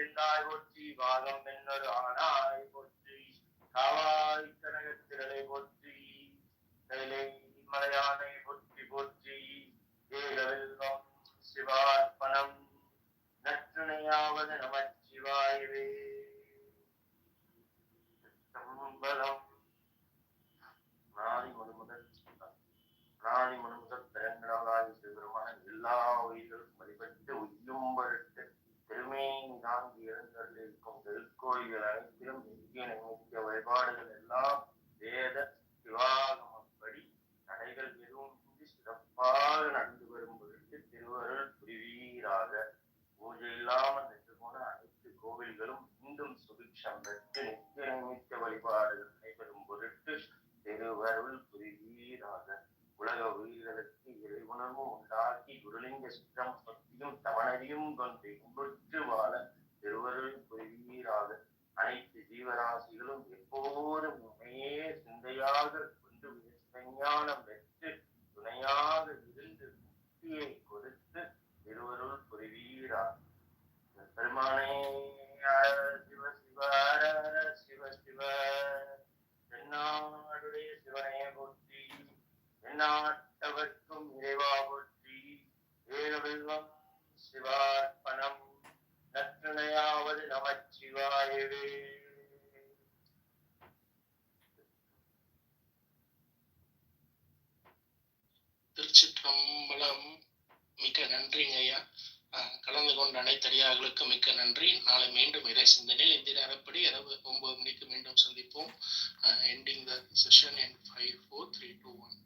எந்தாய் போற்றி பாகம் என்னொரு ஆனாய் போற்றி காவாய் கனகத்திரளை போற்றி கைலை மலையானை போற்றி போற்றி ஏகவெல்லம் சிவார்ப்பணம் நற்றுணையாவது நமச்சிவாயவே சம்பலம் நாடி மனுமுதல் திறங்களாய் சிவருமான எல்லா உயிர்களும் வழிபட்டு உய்யும் பொருட்டு திருமேனி நான்கு இருக்கும் திருக்கோயில்கள் அனைத்திலும் நித்திய நிமித்த வழிபாடுகள் எல்லாம் வேத சிவாகமப்படி தடைகள் எதுவும் இன்றி சிறப்பாக நடந்து வரும் பொருட்டு திருவருள் புரிவீராக. பூஜை இல்லாமல் நின்று போன அனைத்து கோவில்களும் மீண்டும் சுபிக்ஷம் பெற்று நித்திய நிமித்த வழிபாடுகள் நடைபெறும் பொருட்டு திருவருள் புரிவீராக. உலக உயிர்களுக்கு இறைவுணர்வு உண்டாக்கி குருலிங்க சிற்றம் சக்தியும் தவணரையும் கொண்டு இன்புற்று வாழ திருவருள் புரிவீராக. அனைத்து ஜீவராசிகளும் எப்போதும் உண்மையே சிந்தையாக கொண்டு விஞ்ஞானம் பெற்று துணையாக இருந்து முக்தியை கொடுத்து திருவருள் புரிவீராக. பெருமானே சிவ சிவ சிவ சிவ தென்னாடுடைய சிவனைய போற்றி எந்நாட்டவர்க்கும் இறைவா போற்றி ஏகவெல்லம் சிவார்ப்பணம் நற்றுணையாவது நமச்சிவாயவே. திருச்சிற்றம்பலம். மிக்க நன்றிங்க ஐயா. கலந்து கொண்ட அனைத்தடியார்களுக்கு மிக்க நன்றி. நாளை மீண்டும் இறை சிந்தனையில் இந்திய நேரப்படி இரவு 9 மணிக்கு மீண்டும் சந்திப்போம். Ending the session in 5, 4, 3, 2, 1.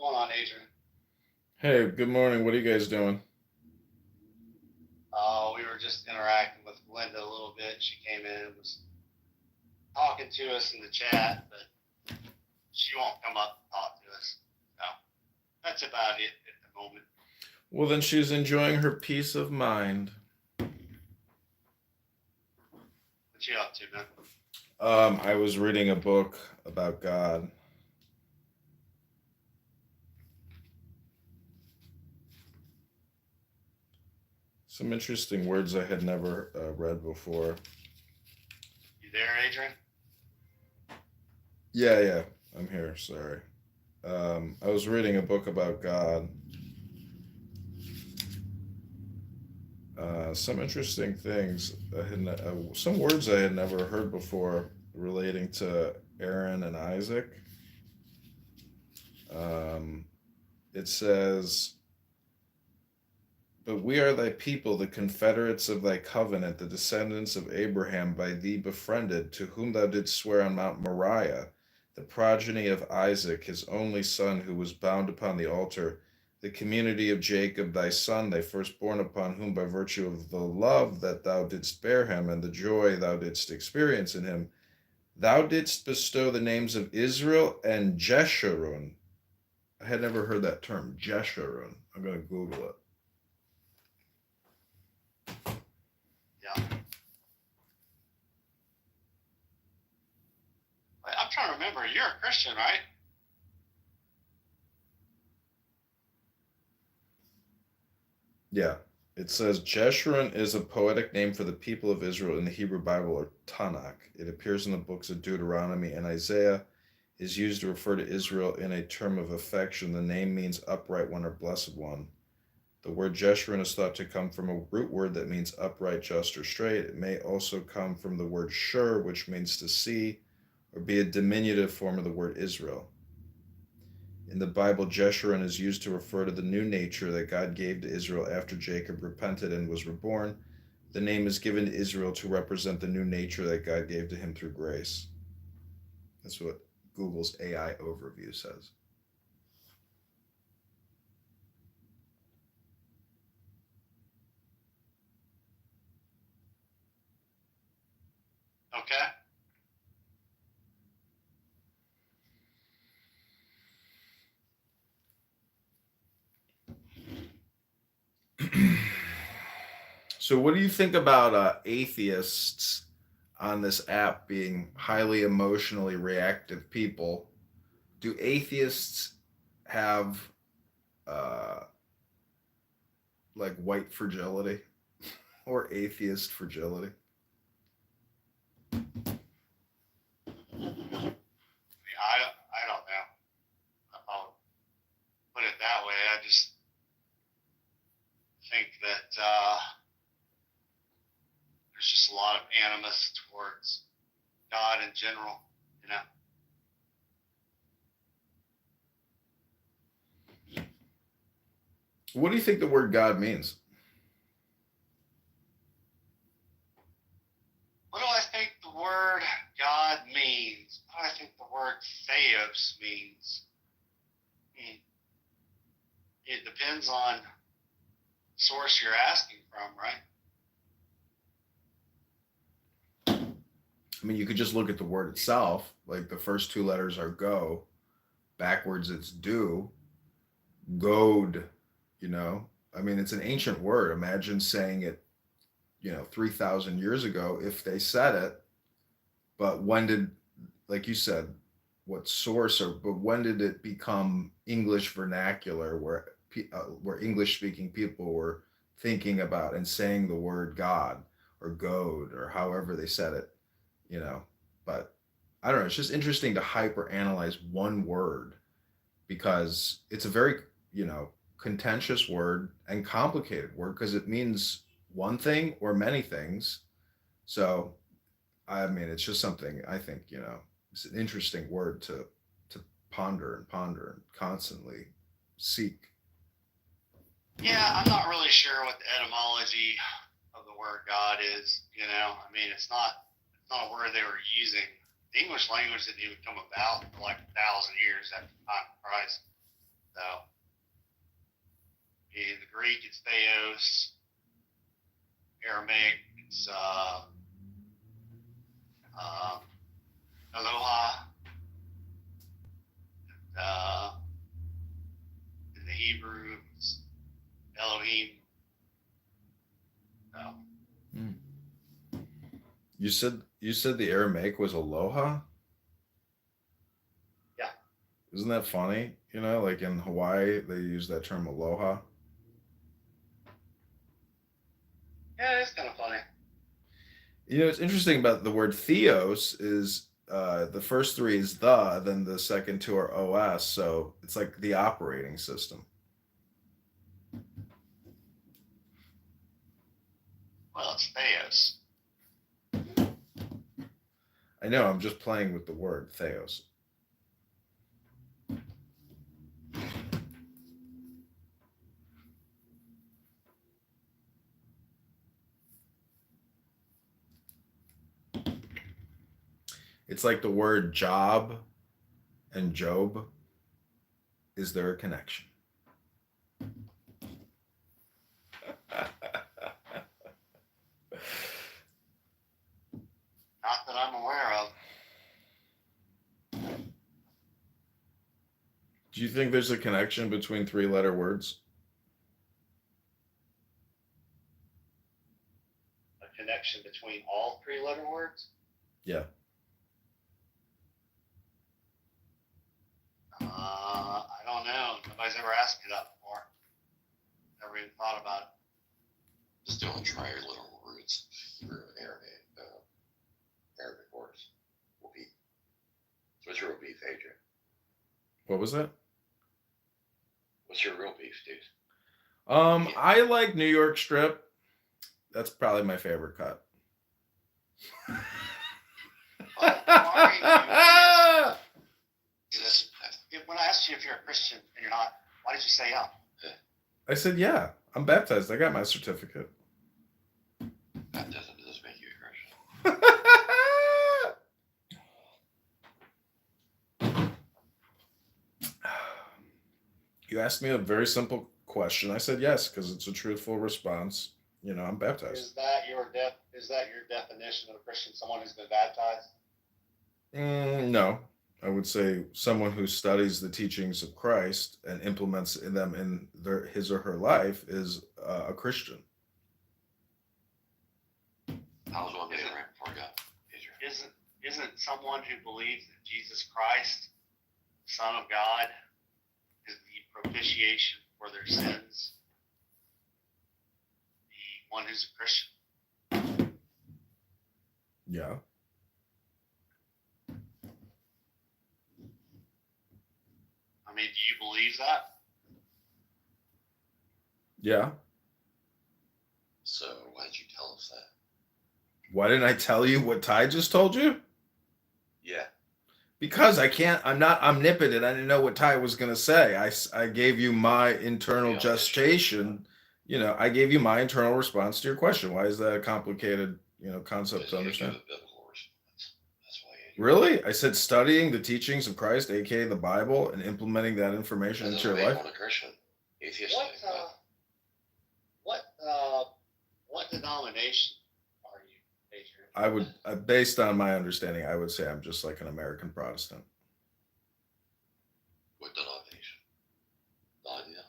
What's going on, Adrian? Hey, good morning. What are you guys doing? We were just interacting with Linda a little bit. She came in and was talking to us in the chat, but she won't come up and talk to us. So that's about it at the moment. Well, then she's enjoying her peace of mind. What you up to, man? I was reading a book about God. Some interesting words I had never read before. You there, Adrian? Yeah, I'm here. Sorry. I was reading a book about God. Some interesting things. Some words I had never heard before relating to Aaron and Isaac. It says, "But we are thy people, the confederates of thy covenant, the descendants of Abraham, by thee befriended, to whom thou didst swear on Mount Moriah, the progeny of Isaac, his only son, who was bound upon the altar, the community of Jacob thy son, thy firstborn, upon whom by virtue of the love that thou didst bear him, and the joy thou didst experience in him, thou didst bestow the names of Israel and Jeshurun." I had never heard that term, Jeshurun. I'm going to Google it. Yeah. I'm trying to remember, you're a Christian, right? Yeah. It says Jeshurun is a poetic name for the people of Israel in the Hebrew Bible, or Tanakh. It appears in the books of Deuteronomy and Isaiah, is used to refer to Israel in a term of affection. The name means upright one or blessed one. The word Jeshurun is thought to come from a root word that means upright, just, or straight. It may also come from the word shur, which means to see, or be a diminutive form of the word Israel. In the Bible, Jeshurun is used to refer to the new nature that God gave to Israel after Jacob repented and was reborn. The name is given to Israel to represent the new nature that God gave to him through grace. That's what Google's AI overview says. Okay. So, what do you think about atheists on this app being highly emotionally reactive people? Do atheists have uh, like white fragility or atheist fragility? I don't know. I'll put it that way. I just think that there's just a lot of animus towards God in general, you know. What do you think the word God means? What do I think the word God means? What do I think the word theos means? It depends on source you're asking from, right? I mean, you could just look at the word itself. Like the first two letters are go, backwards it's do, goad, you know. I mean, it's an ancient word. Imagine saying it, 3,000 years ago if they said it. But when did, like you said, what source but when did it become English vernacular where English speaking people were thinking about and saying the word God or goad or however they said it, you know? But I don't know. It's just interesting to hyper analyze one word because it's a very, contentious word and complicated word because it means one thing or many things. So, I mean, it's just something I think, it's an interesting word to ponder and constantly seek. Yeah, I'm not really sure what the etymology of the word God is. I mean, it's not a word they were using. The English language didn't even come about for like 1,000 years after the time of Christ. So, in the Greek, it's theos. Aramaic, it's aloha. In the Hebrew, it's Elohim. So, You said the Aramaic was aloha? yeah. Isn't that funny? Like in Hawaii, they use that term aloha. Yeah, it's kind of funny. What's interesting about the word theos is the first three is the, then the second two are os, so it's like the operating system. Well, it's theos. I know, I'm just playing with the word theos. It's like the word job and Job. Is there a connection? Not that I'm aware of. Do you think there's a connection between three-letter words? A connection between all three-letter words? Yeah. I don't know. Nobody's ever asked me that before. Never even thought about it. Just don't try your little roots for Arabic words. Will be. What's your real beef, Adrian? What was that? What's your real beef, dude? I like New York strip. That's probably my favorite cut. When I asked you if you're a Christian and you're not, why did you say yeah? I said, yeah, I'm baptized. I got my certificate. Baptism does make you a Christian. You asked me a very simple question. I said yes because it's a truthful response. I'm baptized. Is that your definition of a Christian? Someone who's been baptized? No, I would say someone who studies the teachings of Christ and implements them in his or her life is a Christian. How was one made right before God? Adrian. Isn't someone who believes that Jesus Christ, Son of God, is the propitiation for their sins, the one who's a Christian? Yeah. I mean, do you believe that? Yeah. So why did you tell us that? Why didn't I tell you what Ty just told you? Yeah. Because I'm not omnipotent. I didn't know what Ty was going to say. I gave you my internal gestation. I gave you my internal response to your question. Why is that a complicated, concept to understand? That's why. Really? I said studying the teachings of Christ, aka the Bible, and implementing that information into your life. A Christian. Atheist. What denomination are you, Adrian? Based on my understanding, I would say I'm just like an American Protestant. What denomination?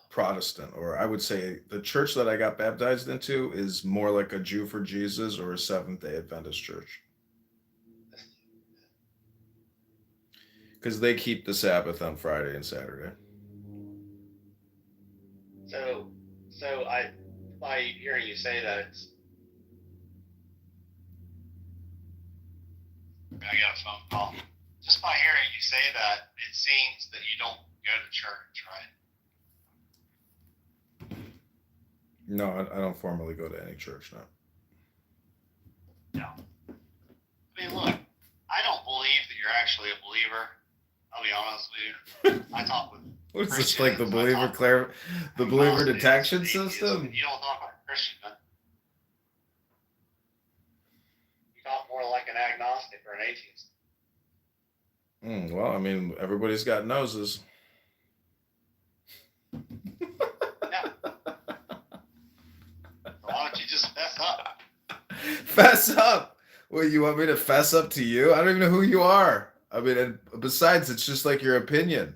Protestant, or I would say the church that I got baptized into is more like a Jew for Jesus or a Seventh-day Adventist church. Because they keep the Sabbath on Friday and Saturday. So by hearing you say that, I got a phone call. Just by hearing you say that, it seems that you don't go to church, right? No, I don't formally go to any church now. No. I mean, look, I don't believe that you're actually a believer. I'll be honest with you. I talk with What is this, like the believer detection system? You don't talk like a Christian, man. You talk more like an agnostic or an atheist. Well, I mean, everybody's got noses. Yeah. Why don't you just fess up? Fess up? Well, you want me to fess up to you? I don't even know who you are. I mean, and besides, it's just like your opinion.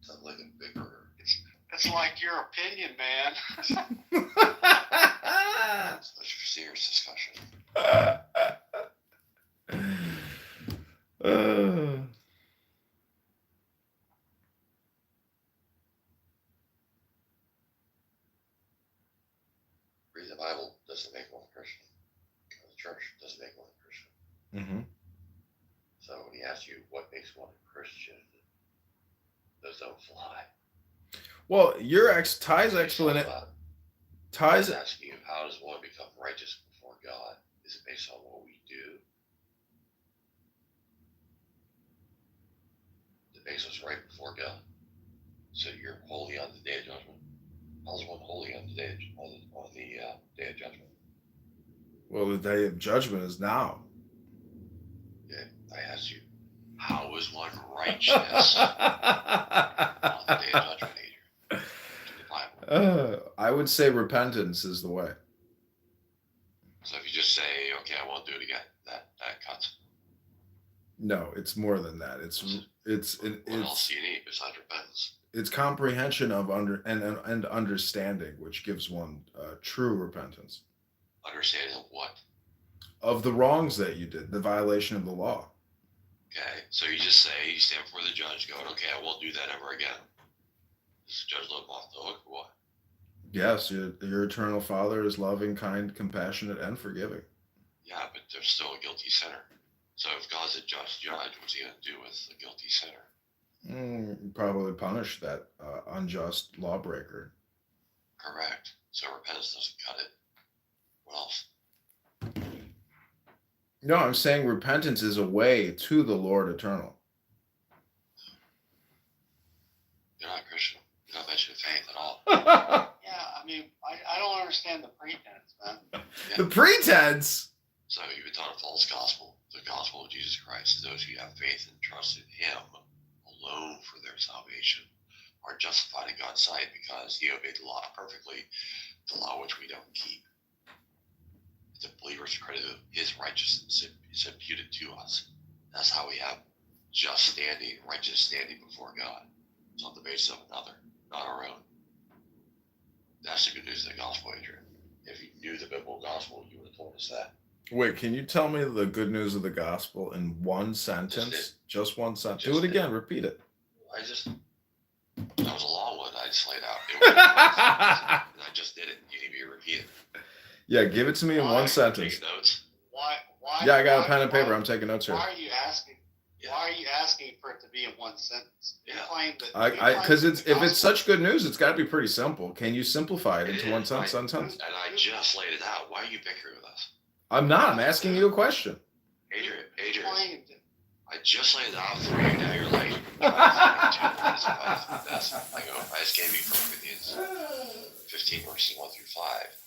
Sounds like a bigger. It's like your opinion, man. Such a serious discussion. Reading the Bible doesn't make one Christian. The church doesn't make one Christian. Mm-hmm. So when he asks you what makes one a Christian, those don't fly. Well, Ty's explanation. Ty's asking you, how does one become righteous before God? Is it based on what we do? That makes us right before God. So you're holy on the day of judgment. How's one holy on the day of day of judgment? Well, the day of judgment is now. Yeah, I asked you, how is one righteous on the day of judgment, Adrian? To the Bible. I would say repentance is the way. So if you just say, okay, I won't do it again, that cuts. No, it's more than that. What else do you need besides repentance? It's comprehension of and understanding, which gives one true repentance. Understanding of what? Of the wrongs that you did, the violation of the law. Okay, so you just say, you stand before the judge going, okay, I won't do that ever again. Does the judge let him off the hook or what? Yes, your eternal Father is loving, kind, compassionate, and forgiving. Yeah, but there's still a guilty sinner. So if God's a just judge, what's he going to do with the guilty sinner? Probably punish that unjust lawbreaker. Correct. So repentance doesn't cut it. What else? No, I'm saying repentance is a way to the Lord eternal. You're not Christian. You're not mentioning faith at all. Yeah, I mean, I don't understand the pretense, man. Yeah. The pretense? So you've been taught a false gospel. The gospel of Jesus Christ is those who have faith and trust in him alone for their salvation. are justified in God's sight because he obeyed the law perfectly, the law which we don't keep. The believer's credit of his righteousness is imputed to us. That's how we have just standing, righteous standing before God. It's on the basis of another, not our own. That's the good news of the gospel, Adrian. If you knew the biblical gospel, you would have told us that. Wait, can you tell me the good news of the gospel in one sentence? Just one sentence. Do it again. Repeat it. That was a long one. I just laid out. I just did it. You need me to repeat it. Yeah, give it to me in one sentence. Taking notes. Why? Yeah, I got a pen and paper. I'm taking notes here. Why are you asking? Why are you asking for it to be in one sentence? You claim that. Because if it's such good news, it's got to be pretty simple. Can you simplify it into one sentence? And I just laid it out. Why are you bickering with us? I'm not. I'm asking you a question. Adrian, I just laid it out for you. Now you're like, I just gave you Philippians 15 verses 1 through 5.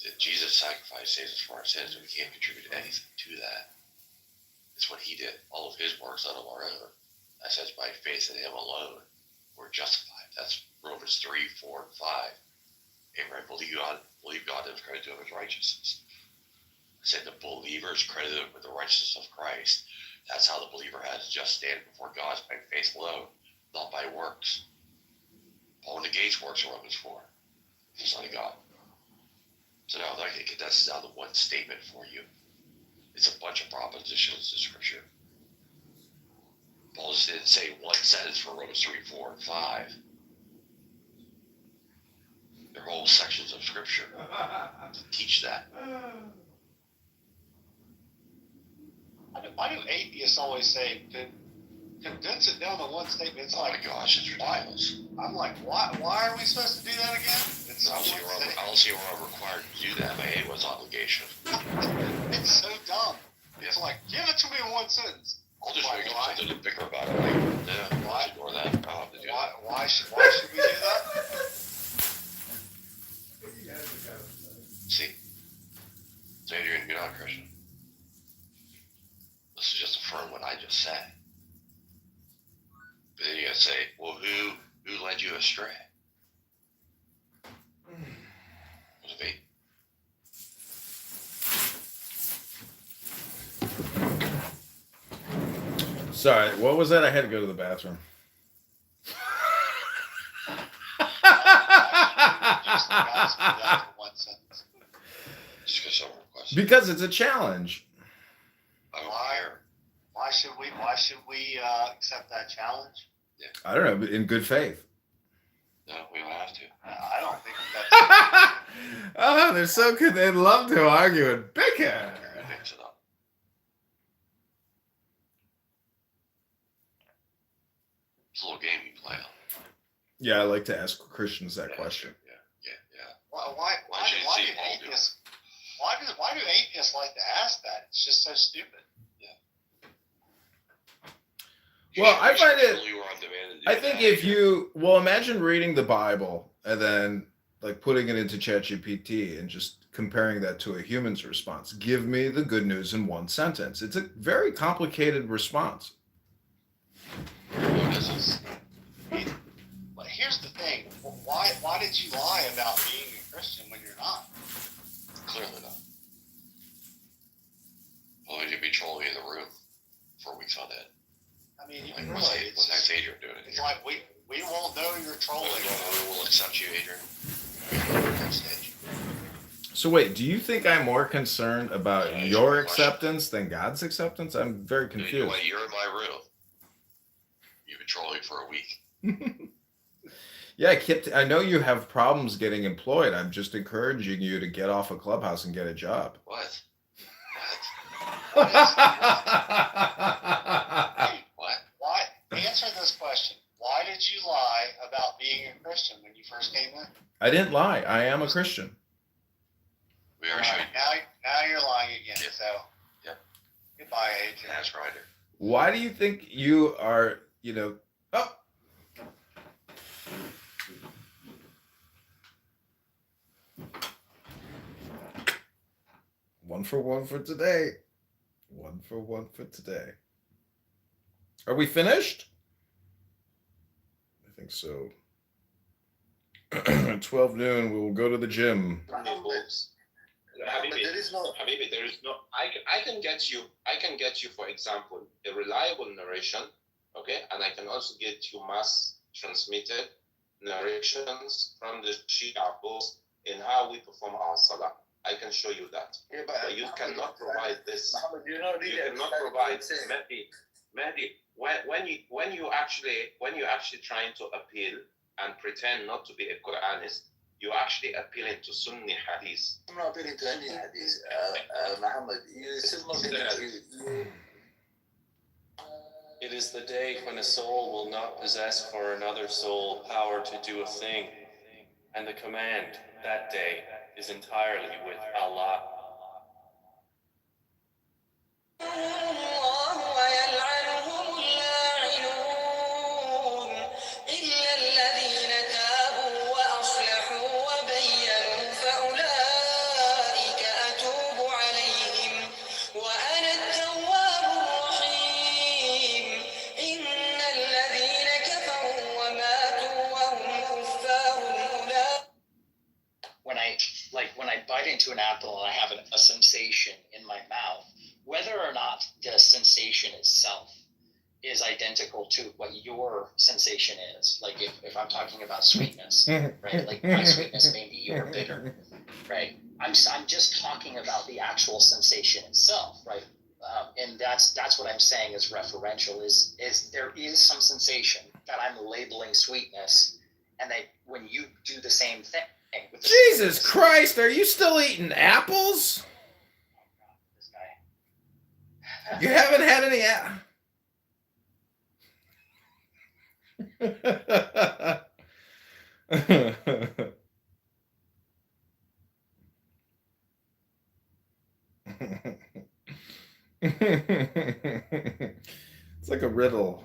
That Jesus' sacrifice saves us from our sins, and we can't contribute anything to that. It's what he did. All of his works out of our own. That says by faith in him alone, we're justified. That's Romans 3, 4, and 5. Abraham believe God and credit to him as righteousness. I said the believer's credited with the righteousness of Christ. That's how the believer has just stand before God by faith alone, not by works. Paul negates works in Romans 4. He's not a God. So now I can get that down to one statement for you. It's a bunch of propositions in Scripture. Paul just didn't say one sentence for Romans 3, 4, and 5. They're whole sections of Scripture to teach that. Why do atheists always say, condense it down to one statement? It's like, oh my gosh, it's ridiculous. I'm like, why are we supposed to do that again? I don't see where I'm required to do that by anyone's obligation. It's so dumb. It's like, give it to me in one sentence. I'll just make something to bicker about it. Like, no, why ignore that? I'll have to do that. Why should we do that? See? So Adrian, you're not a Christian. This is just affirm what I just said. But then you gotta say, well, who led you astray? Was it me? Sorry, what was that? I had to go to the bathroom. Because it's a challenge. Why should we accept that challenge? Yeah. I don't know, but in good faith. No, we don't have to. I don't think that's. Oh, they're so good. They'd love to argue and bicker. Mix it up. It's a little game you play on. Yeah, I like to ask Christians that question. Yeah. Why do atheists like to ask that? It's just so stupid. Well, I find it. I think if you imagine reading the Bible and then like putting it into ChatGPT and just comparing that to a human's response. Give me the good news in one sentence. It's a very complicated response. But here's the thing: why did you lie about being a Christian when you're not? Clearly not. Well, you'd be trolling in the room for weeks on end. I mean, Like, really, what's that Adrian doing? It's like we won't know you're trolling. We will accept you, Adrian. Next stage. So wait, do you think I'm more concerned about your acceptance than God's acceptance? I'm very confused. You know what? You're in my room. You've been trolling for a week. Yeah, Kip, I know you have problems getting employed. I'm just encouraging you to get off a Clubhouse and get a job. What? Why? Answer this question. Why did you lie about being a Christian when you first came in? I didn't lie. I am a Christian. We are showing. Now you're lying again. Yep. So. Yep. Goodbye, Adrian. That's right. Why do you think you are? Oh. One for today. One for today. Are we finished? I think so. At 12 noon, we will go to the gym. Habibi, there is no. I can get you. For example, a reliable narration, okay, and I can also get you mass transmitted narrations from the Shia books in how we perform our salah. I can show you that. Yeah, but you cannot provide this. Muhammad, you cannot provide Mehdi. When you actually trying to appeal and pretend not to be a Quranist, you're actually appealing to Sunni hadith. I'm not appealing to any hadith, Muhammad. It is the day when a soul will not possess for another soul power to do a thing, and the command that day is entirely with Allah. When I bite into an apple and I have a sensation in my mouth, whether or not the sensation itself is identical to what your sensation is. Like if I'm talking about sweetness, right? Like my sweetness may be your bitter, right? I'm just talking about the actual sensation itself, right? And that's what I'm saying is referential. Is there is some sensation that I'm labeling sweetness, and that when you do the same thing. Jesus Christ, are you still eating apples? This guy. You haven't had any It's like a riddle.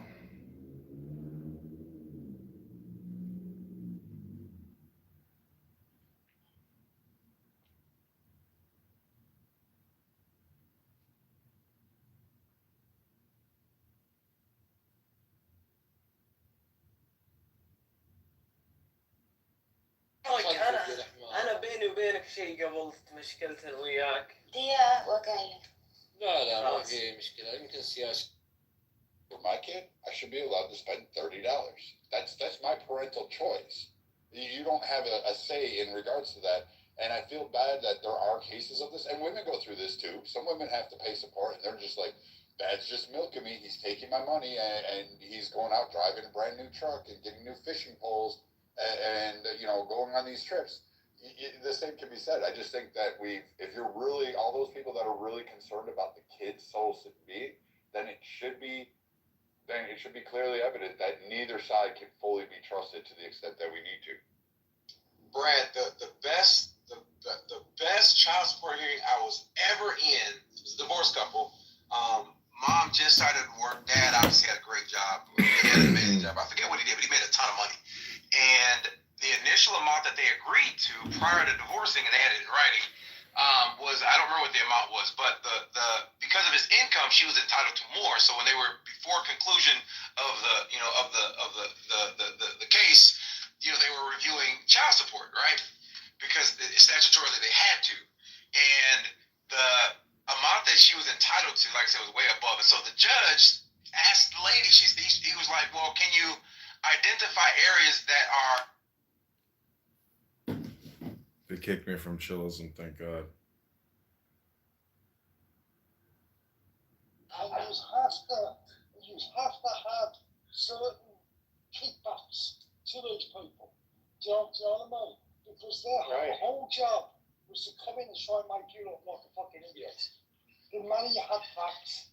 أنا بيني وبينك شيء قبل مشكلة وياك. ديا وكالة. لا ما في مشكلة يمكن سياسة. For my kid, I should be allowed to spend $30. That's my parental choice. You don't have a say in regards to that, and I feel bad that there are cases of this, and women go through this too. Some women have to pay support, and they're just like, "That's just milking me. He's taking my money, and he's going out driving a brand new truck and getting new fishing poles, and going on these trips." The same can be said. I just think that if you're really all those people that are really concerned about the kid's soul being, then it should be clearly evident that neither side can fully be trusted to the extent that we need to. Brad, the best child support hearing I was ever in was a divorced couple. Mom just started work. Dad obviously had a great job. He had an amazing job. I forget what he did, but he made a ton of money. And the initial amount that they agreed to prior to divorcing, and they had it in writing, was, I don't remember what the amount was, but the because of his income, she was entitled to more. So when they were before conclusion of the case, they were reviewing child support, right? Because statutorily they had to, and the amount that she was entitled to, like I said, was way above. And so the judge asked the lady, he was like, "Well, can you identify areas that are?" They kicked me from Chillism, thank God. You have to have certain kickbacks to these people. Do you know what I mean? Because their whole job was to come in and try and make you look like a fucking idiot. The money had facts.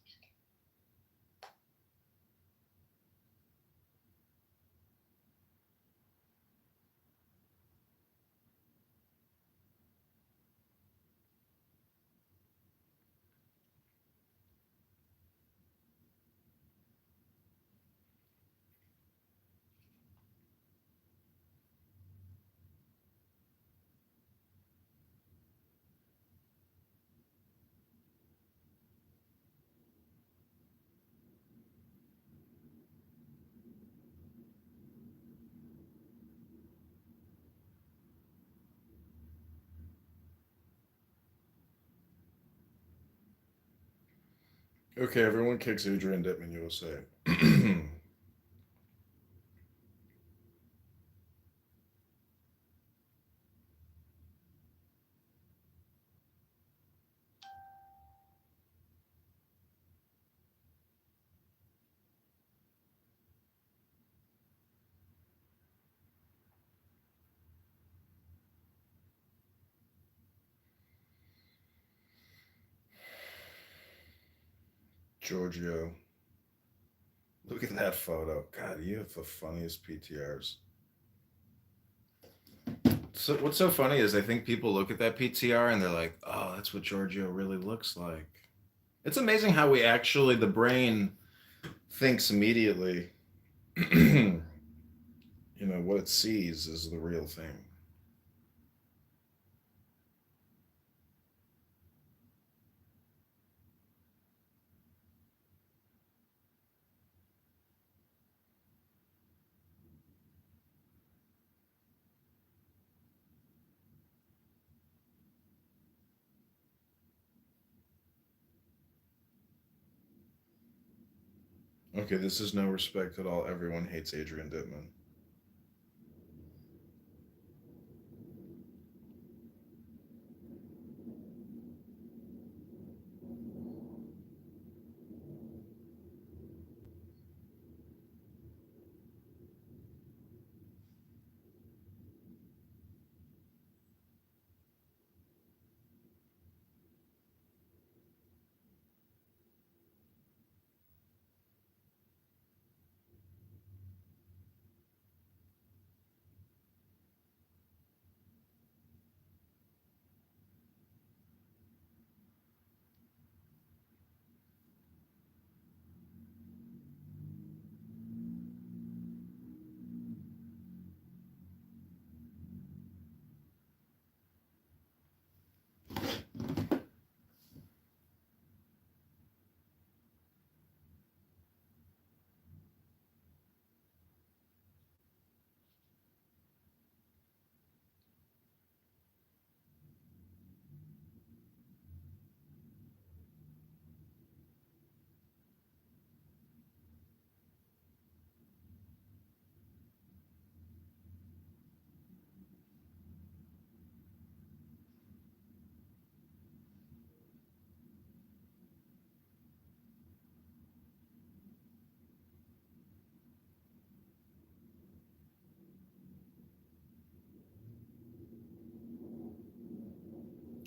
Okay, everyone kicks Adrian Dittman, USA. Giorgio. Look at that photo. God, you have the funniest PTRs. So what's so funny is I think people look at that PTR and they're like, "Oh, that's what Giorgio really looks like." It's amazing how we actually the brain thinks immediately. You know what it sees is the real thing. Okay, this is no respect at all. Everyone hates Adrian Dittman.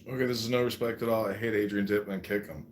Okay, this is no respect at all. I hate Adrian Dittman. Kick him.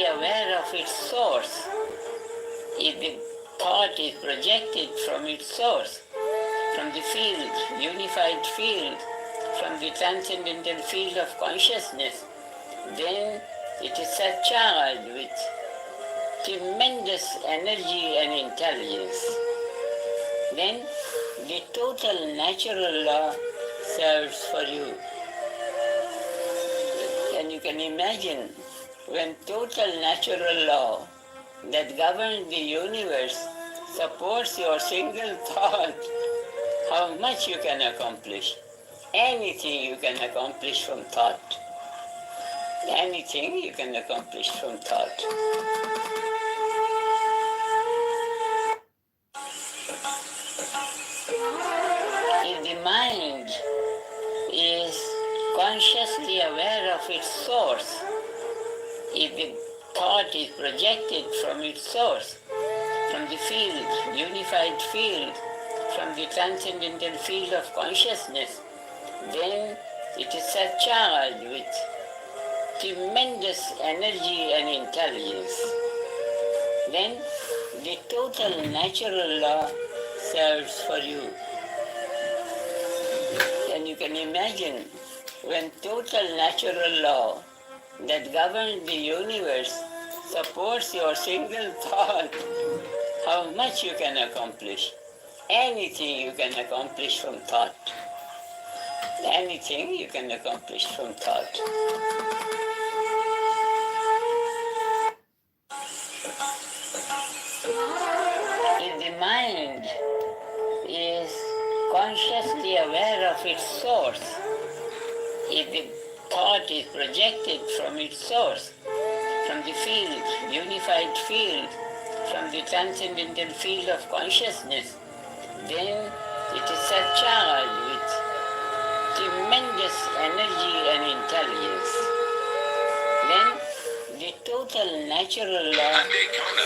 consciously aware of its source, if the thought is projected from its source, from the field, unified field, from the transcendental field of consciousness, then it is surcharged with tremendous energy and intelligence. Then the total natural law serves for you. And you can imagine when total natural law that governs the universe supports your single thought, how much you can accomplish. Anything you can accomplish from thought. Anything you can accomplish from thought. If the mind is consciously aware of its source, if the thought is projected from its source, from the field, unified field, from the transcendental field of consciousness, then it is surcharged with tremendous energy and intelligence. Then the total natural law serves for you. And you can imagine when total natural law that governs the universe supports your single thought, how much you can accomplish. Anything you can accomplish from thought. Anything you can accomplish from thought. If the mind is consciously aware of its source, if the thought is projected from its source, from the field, unified field, from the transcendental field of consciousness, then it is surcharged with tremendous energy and intelligence. Then the total natural law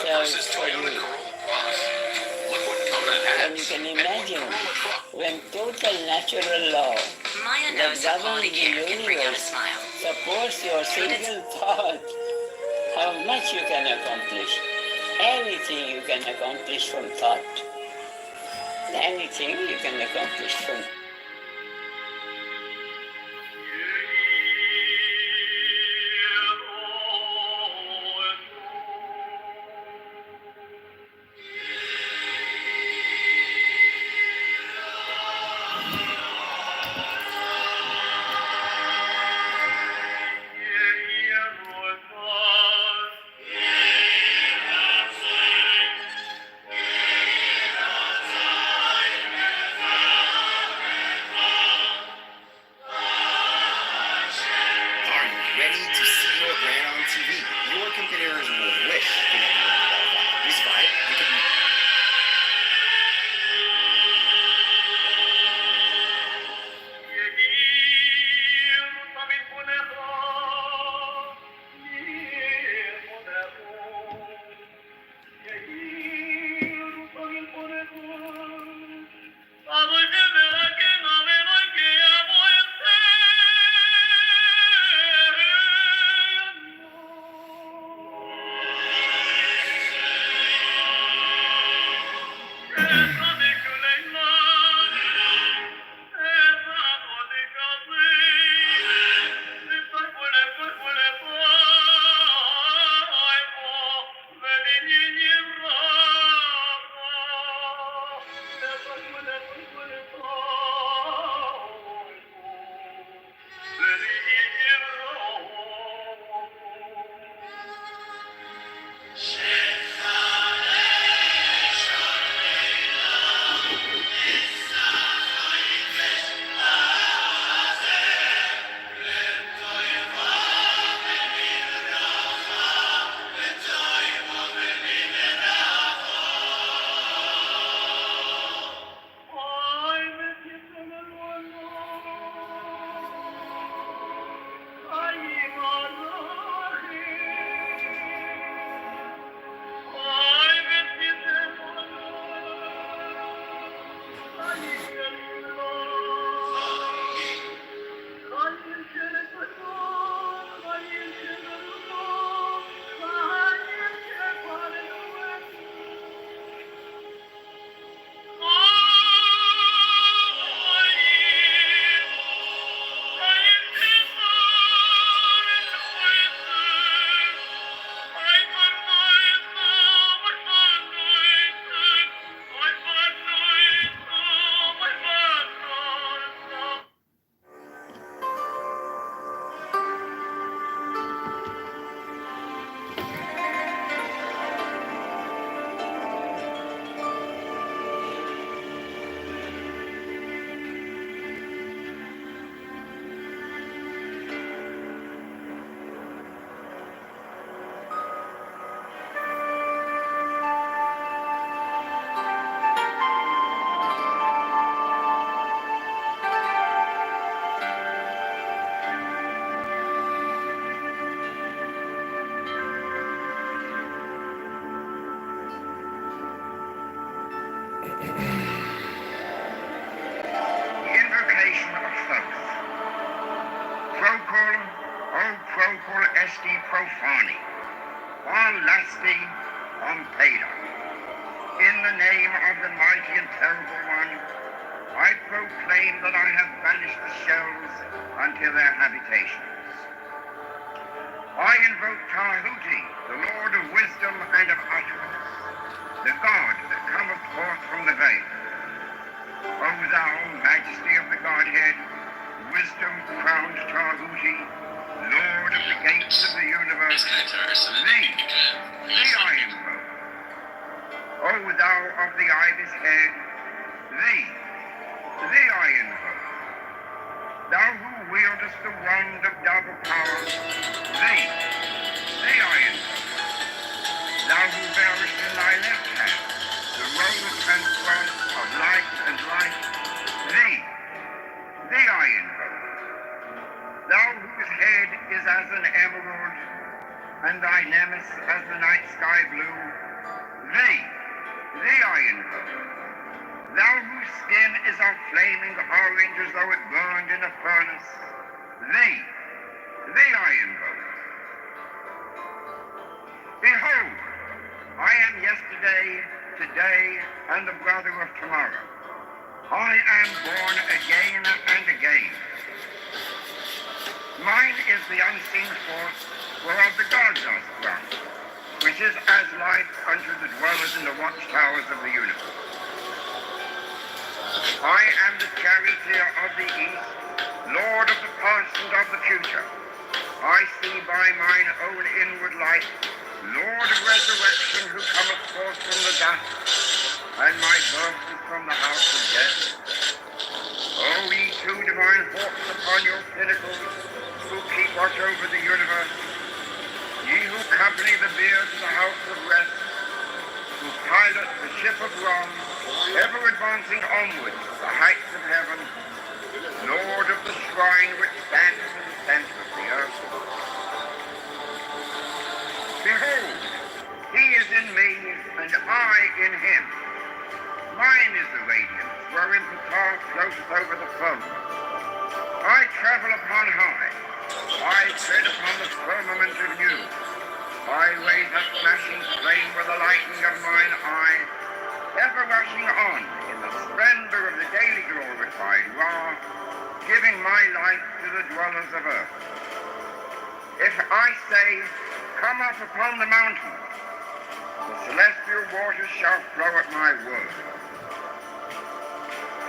serves for you. And you can imagine when total natural law that governs the universe supports your single thought, how much you can accomplish. Anything you can accomplish from thought. Anything you can accomplish from Invocation of faith. Procul, o procul esti profani, on lasti, on peda. In the name of the mighty and terrible one, I proclaim that I have banished the shells unto their habitations. I invoke Tahuti, the Lord of wisdom and of utterance, the God that cometh forth from the veil. O thou, majesty of the Godhead, wisdom-crowned Tahuti, Lord of the gates of the universe, thee I invoke. O thou of the ibis head, thee I invoke. Thou who wieldest the wand of double power, thee I invoke. Thou who bearest in thy left hand the roll and cross of light and life, thee I invoke. Thou whose head is as an emerald, and thy nemes as the night sky blue, thee I invoke. Thou whose skin is of flaming orange as though it burned in a furnace, thee I invoke. Behold, I am yesterday, today, and the brother of tomorrow. I am born again and again. Mine is the unseen force whereof the gods are sprung, which is as life unto the dwellers in the watchtowers of the universe. I am the charioteer of the east, lord of the past and of the future. I see by mine own inward light, Lord of resurrection, who cometh forth from the dust, and my birth is from the house of death. O ye two divine hawks upon your pinnacles, who keep watch over the universe, ye who company the bier to the house of rest, who pilot the ship of wrong, ever advancing onwards to the heights of heaven, Lord of the shrine which stands in the center of the earth. Behold, he is in me, and I in him. Mine is the radiance, wherein the tar floateth over the firmament. I travel upon high. I tread upon the firmament of new. I raise up flashing flame with the lightning of mine eye, ever rushing on in the splendor of the daily glorified Ra, giving my life to the dwellers of earth. If I say, come up upon the mountain, the celestial waters shall flow at my word.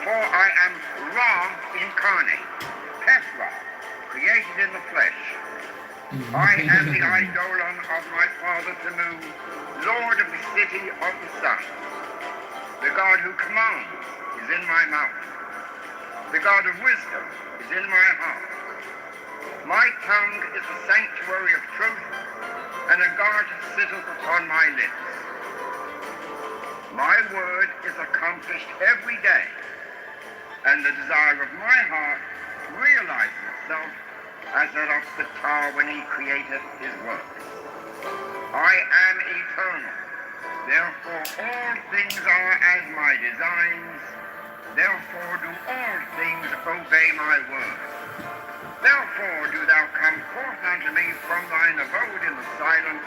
For I am Ra incarnate, Pephra, created in the flesh. I am the eidolon of my father Tamu, Lord of the city of the sun. The God who commands is in my mouth. The God of wisdom is in my heart. My tongue is the sanctuary of truth, and a guard sitteth upon my lips. My word is accomplished every day, and the desire of my heart realizes itself as that of the tar when he createth his works. I am eternal, therefore all things are as my designs, therefore do all things obey my word. Therefore do thou come forth unto me from thine abode in the silence,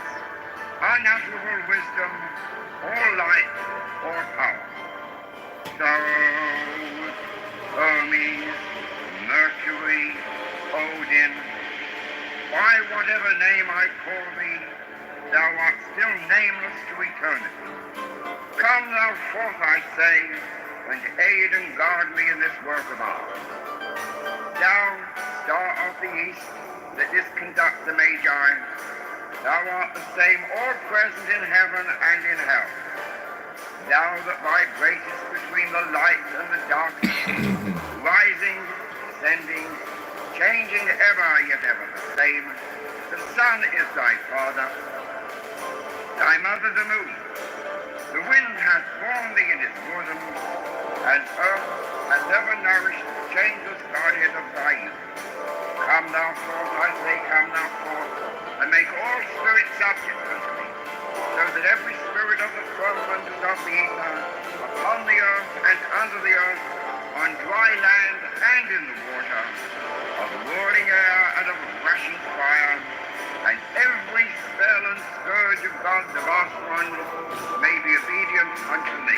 unutterable wisdom, or light, or power. Thoth, Hermes, Mercury, Odin, by whatever name I call thee, thou art still nameless to eternity. Come thou forth, I say, and aid and guard me in this work of art. Thou, star of the east, that didst conduct the Magi, thou art the same all present in heaven and in hell. Thou that vibratest between the light and the darkness, rising, descending, changing ever, yet ever the same. The sun is thy father, thy mother the moon. The wind hath borne thee in its bosom, and earth hath ever nourished the changeless Godhead of thy youth. Come thou forth, I say, come thou forth, and make all spirits subject unto thee, so that every spirit of the firmament and of the ether, on the earth and under the earth, on dry land and in the water, of whirling air and of rushing fire, and every spell and scourge of God the vast one may be obedient unto me.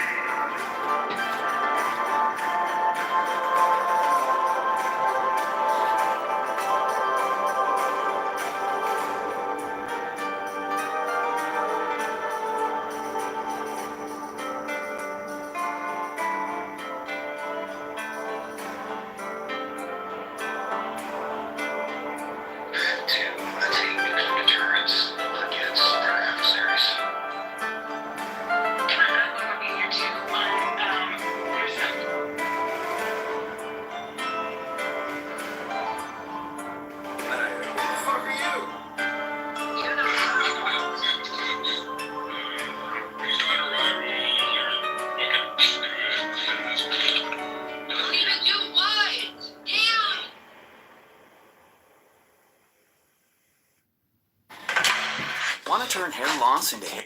Want to turn hair loss into hair?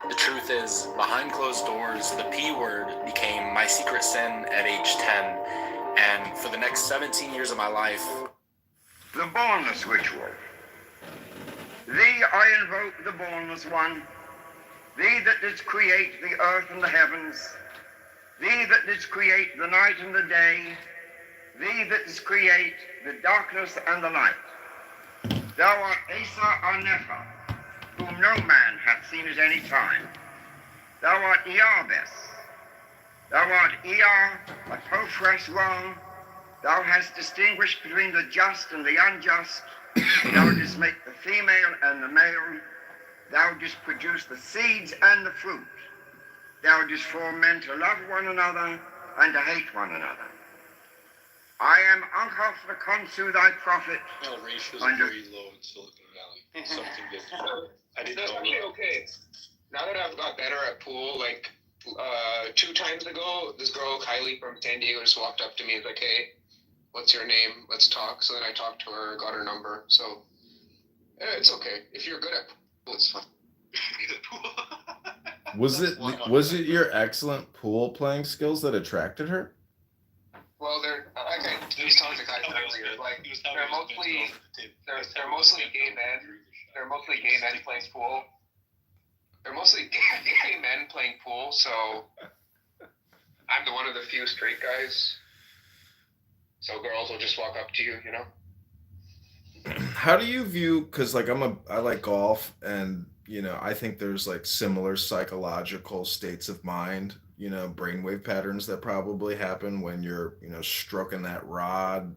The truth is, behind closed doors, the P word became my secret sin at age 10. And for the next 17 years of my life, The bornless ritual. Thee I invoke, the bornless one, thee that didst create the earth and the heavens, thee that didst create the night and the day, thee that didst create the darkness and the light. Thou art Asa or Nepha, whom no man hath seen at any time. Thou art Iarbes. Thou art Ear, a Pophress Ra. Thou hast distinguished between the just and the unjust. Thou didst make the female and the male. Thou didst produce the seeds and the fruit. Thou didst form men to love one another and to hate one another. I am Uncle the Consu, thy prophet. Well, ratios are very low in Silicon Valley. Something that I didn't know. Actually, okay. Now that I've got better at pool, like 2 times ago, this girl Kylie from San Diego just walked up to me and was like, "Hey, what's your name? Let's talk." So then I talked to her, got her number. So it's okay if you're good at pool. It's fun. Was it your excellent pool playing skills that attracted her? Well, they're like I was telling the guys earlier, like they're mostly gay men. They're mostly gay men playing pool. They're mostly gay men playing pool, so I'm the one of the few straight guys. So girls will just walk up to you, you know. How do you view? Because like I like golf, and I think there's like similar psychological states of mind, brainwave patterns that probably happen when you're stroking that rod,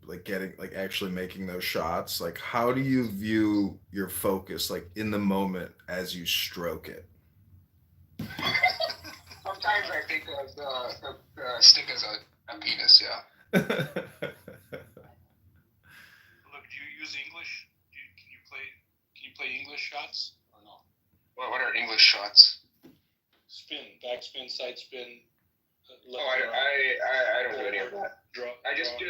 like getting like actually making those shots. Like, how do you view your focus, like in the moment as you stroke it? Sometimes I think of the stick as a penis, yeah. Look, do you use English? Can you play English shots or no? What are English shots? Spin, backspin, side spin. I don't do any of that. I just do.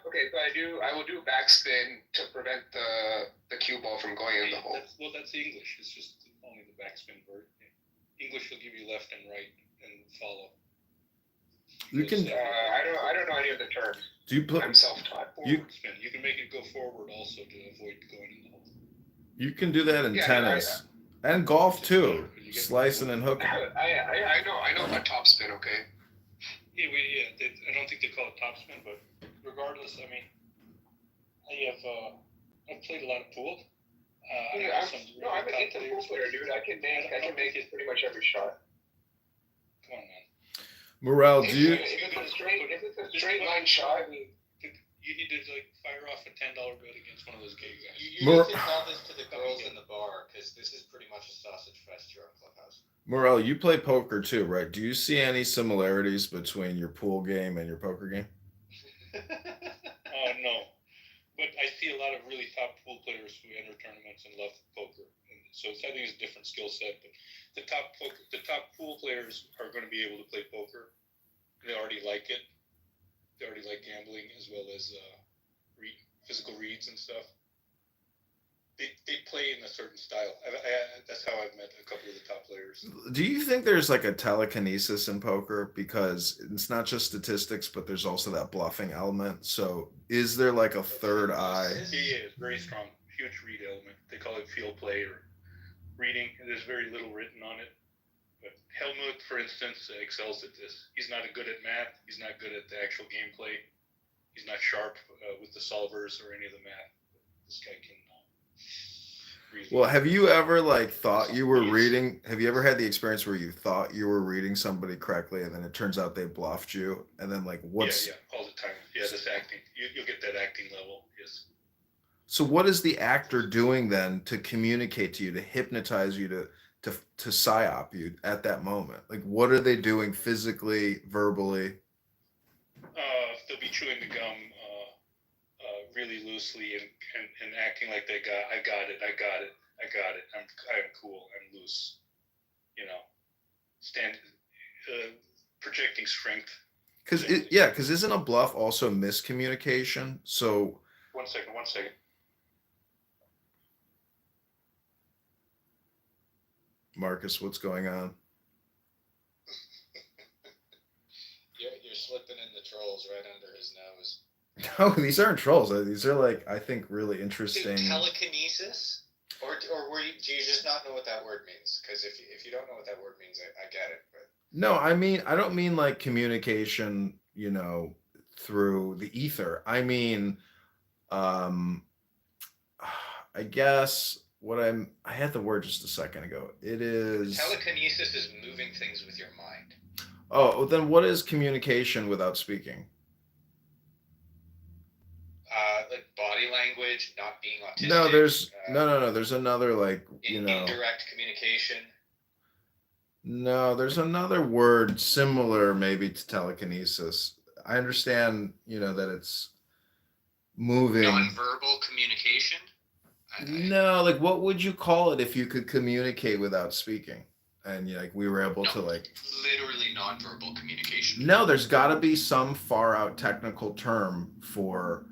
Okay, so I will do backspin to prevent the cue ball from going in the hole. That's English. It's just only the backspin word. English will give you left and right and follow. You can. I don't know any of the terms. Do you play? I'm self-taught. Forward spin. You can make it go forward also to avoid going in the hole. You can do that in tennis and golf too. Slicing and hooking. I know about topspin. Okay. Yeah, I don't think they call it topspin, but regardless, I mean, I've played a lot of pool. I'm an instant pool player, dude. I can make it pretty much every shot. Come on, man. Morel, do you? If it's a straight line shot, you need to like fire off a $10 bet against one of those gay guys. You need to tell this to the girls in the bar because this is pretty much a sausage fest here on Clubhouse. Morel, you play poker too, right? Do you see any similarities between your pool game and your poker game? No, but I see a lot of really top pool players who enter tournaments and love poker, and so I think it's a different skill set. But the top pool players are going to be able to play poker. They already like it. They already like gambling as well as physical reads and stuff. They play in a certain style. That's how I've met a couple of the top players. Do you think there's like a telekinesis in poker? Because it's not just statistics, but there's also that bluffing element. So is there like a third eye? Yeah, it's very strong. Huge read element. They call it field play or reading. And there's very little written on it. But Helmut, for instance, excels at this. He's not good at math. He's not good at the actual gameplay. He's not sharp with the solvers or any of the math. This guy can. Well, have you ever like thought you were reading? Have you ever had the experience where you thought you were reading somebody correctly, and then it turns out they bluffed you? And then like, what's? Yeah, all the time. Yeah, this acting. You'll get that acting level. Yes. So what is the actor doing then to communicate to you, to hypnotize you, to psyop you at that moment? Like, what are they doing physically, verbally? They'll be chewing the gum really loosely and acting like I got it. I'm cool. I'm loose. You know, projecting strength. Because isn't a bluff also miscommunication? So. One second. Marcus, what's going on? You're slipping in the trolls right under his nose. No, these aren't trolls. These are like, I think, really interesting. Dude, telekinesis? Or do you just not know what that word means? Because if you don't know what that word means, I get it. But no, I don't mean like communication, you know, through the ether. I mean, I guess I had the word just a second ago. It is telekinesis is moving things with your mind. Oh, then what is communication without speaking? Like body language, not being autistic. No, there's no. There's another like indirect communication. No, there's another word similar maybe to telekinesis. I understand, that it's moving. Nonverbal communication. No, like what would you call it if you could communicate without speaking? And like we were able to like literally nonverbal communication. No, there's got to be some far out technical term for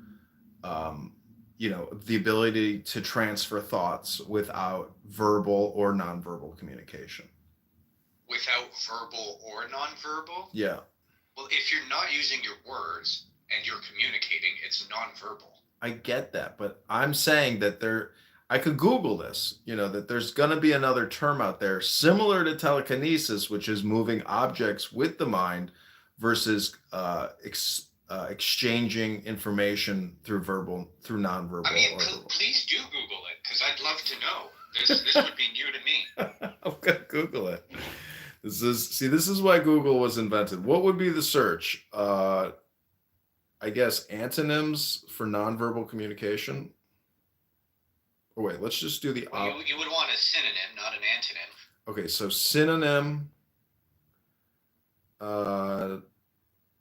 the ability to transfer thoughts without verbal or nonverbal communication. Without verbal or nonverbal? Yeah. Well, if you're not using your words and you're communicating, it's nonverbal. I get that, but I'm saying that I could Google this, that there's going to be another term out there similar to telekinesis, which is moving objects with the mind versus exchanging information through nonverbal. I mean, please do Google it, because I'd love to know. This would be new to me. I'm going to Google it. This is why Google was invented. What would be the search? I guess antonyms for nonverbal communication. Oh, wait, let's just do the you would want a synonym, not an antonym. Okay, so synonym.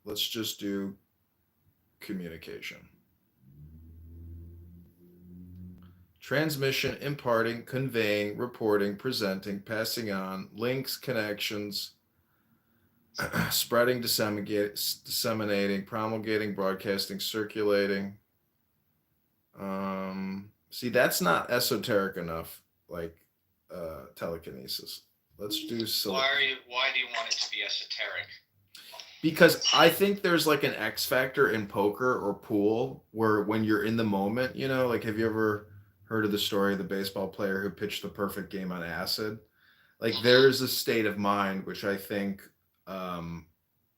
Let's just do communication. Transmission, imparting, conveying, reporting, presenting, passing on, links, connections, spreading, disseminating, promulgating, broadcasting, circulating. See, that's not esoteric enough, like telekinesis. Let's do Why do you want it to be esoteric? Because I think there's like an X factor in poker or pool where when you're in the moment, like have you ever heard of the story of the baseball player who pitched the perfect game on acid? Like there's a state of mind which I think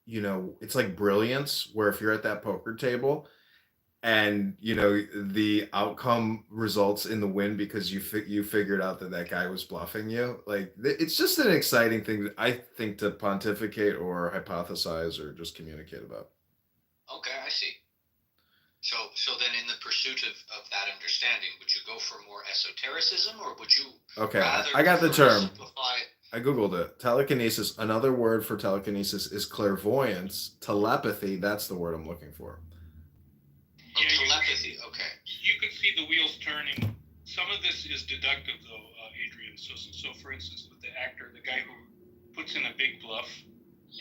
it's like brilliance, where if you're at that poker table and the outcome results in the win because you figured out that guy was bluffing you, like it's just an exciting thing, I think, to pontificate or hypothesize or just communicate about. Okay, I see. So then in the pursuit of that understanding, would you go for more esotericism, or would you I got the term. Simplify? I Googled it. Telekinesis. Another word for telekinesis is clairvoyance. Telepathy. That's the word I'm looking for. Yeah, telepathy. Okay. You can see the wheels turning. Some of this is deductive, though, Adrian. So for instance, with the actor, the guy who puts in a big bluff,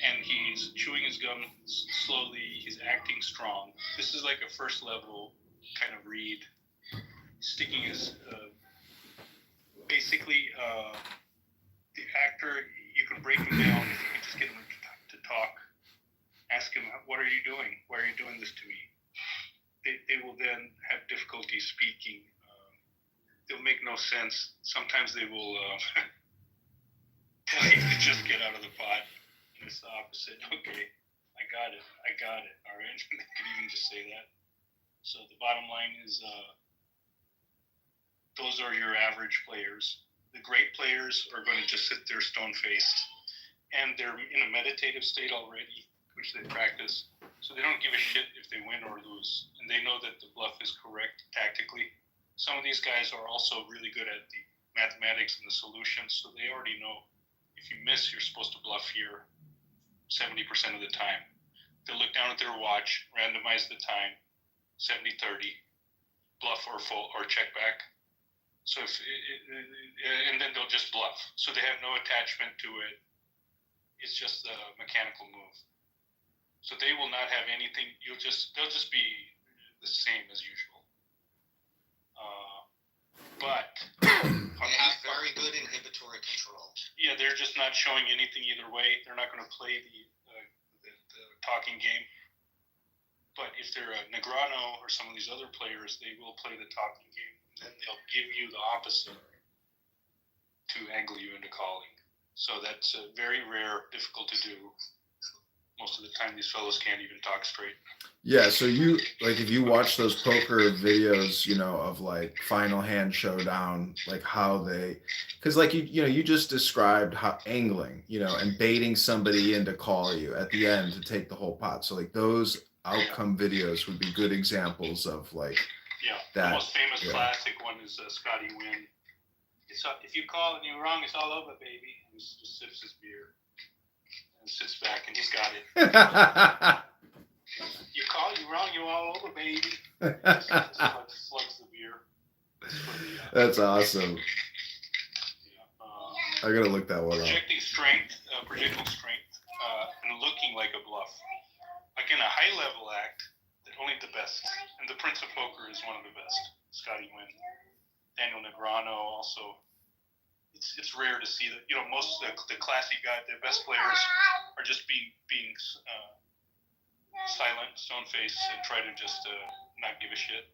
and he's chewing his gum slowly, he's acting strong. This is like a first level kind of read, sticking his basically, the actor, you can break him down if you can just get him to talk. Ask him, what are you doing? Why are you doing this to me? They will then have difficulty speaking. They'll make no sense. Sometimes they will tell you to just get out of the pot. And it's the opposite. Okay, I got it. All right. They could even just say that. So the bottom line is those are your average players. The great players are going to just sit there stone-faced. And they're in a meditative state already, which they practice. So they don't give a shit if they win or lose. And they know that the bluff is correct tactically. Some of these guys are also really good at the mathematics and the solutions. So they already know if you miss, you're supposed to bluff here 70% of the time. They'll look down at their watch, randomize the time, 70-30, bluff or full or check back. So and then they'll just bluff. So they have no attachment to it. It's just a mechanical move. So they will not have anything. They'll just be the same as usual. But they have very good inhibitory control. Yeah, they're just not showing anything either way. They're not going to play the talking game. But if they're a Negrano or some of these other players, they will play the talking game. Then they'll give you the opposite to angle you into calling. So that's very rare, difficult to do. Most of the time, these fellows can't even talk straight. Yeah, so you like if you watch those poker videos, you know, of like Final Hand Showdown, like how they, because like you just described how angling, you know, and baiting somebody in to call you at the end to take the whole pot. So like those outcome videos would be good examples of like that. The most famous classic one is Scotty Wynn. If you call and you're wrong, it's all over, baby. And he just sips his beer and sits back, and he's got it. You call, you're wrong, you're all over, baby. Slugs the beer. That's awesome. I gotta look that one up. Projecting strength, and looking like a bluff. Like in a high-level act, only the best. And the Prince of Poker is one of the best. Scotty Wynn. Daniel Negrano also. It's rare to see that. You know, most of the classy guys, the best players are just being silent, stone-faced, and try to just not give a shit.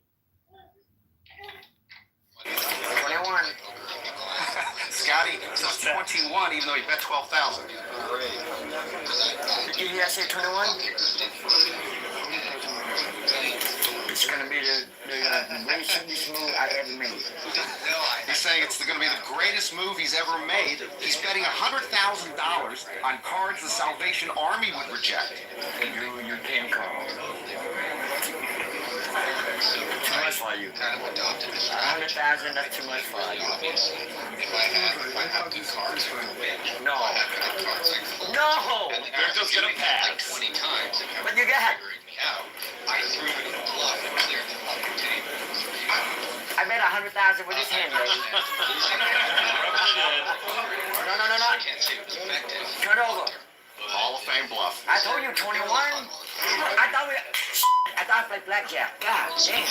21. Scotty says 21, even though he bet 12,000. Did you say 21? It's going to be the greatest move I ever made. He's saying it's going to be the greatest move he's ever made. He's betting $100,000 on cards the Salvation Army would reject. You can't call. Too much for you. 100,000, that's too much for you. If I have good cards, I win. No. They're just going to pass. Like 20 times. What you got? Figuring me out. I threw it in a bluff and cleared the fucking table. I bet 100,000 with his hand, baby. No. I can't say it was effective. Turn over. Hall of Fame bluff. I told you 21. I thought I played blackjack. God damn.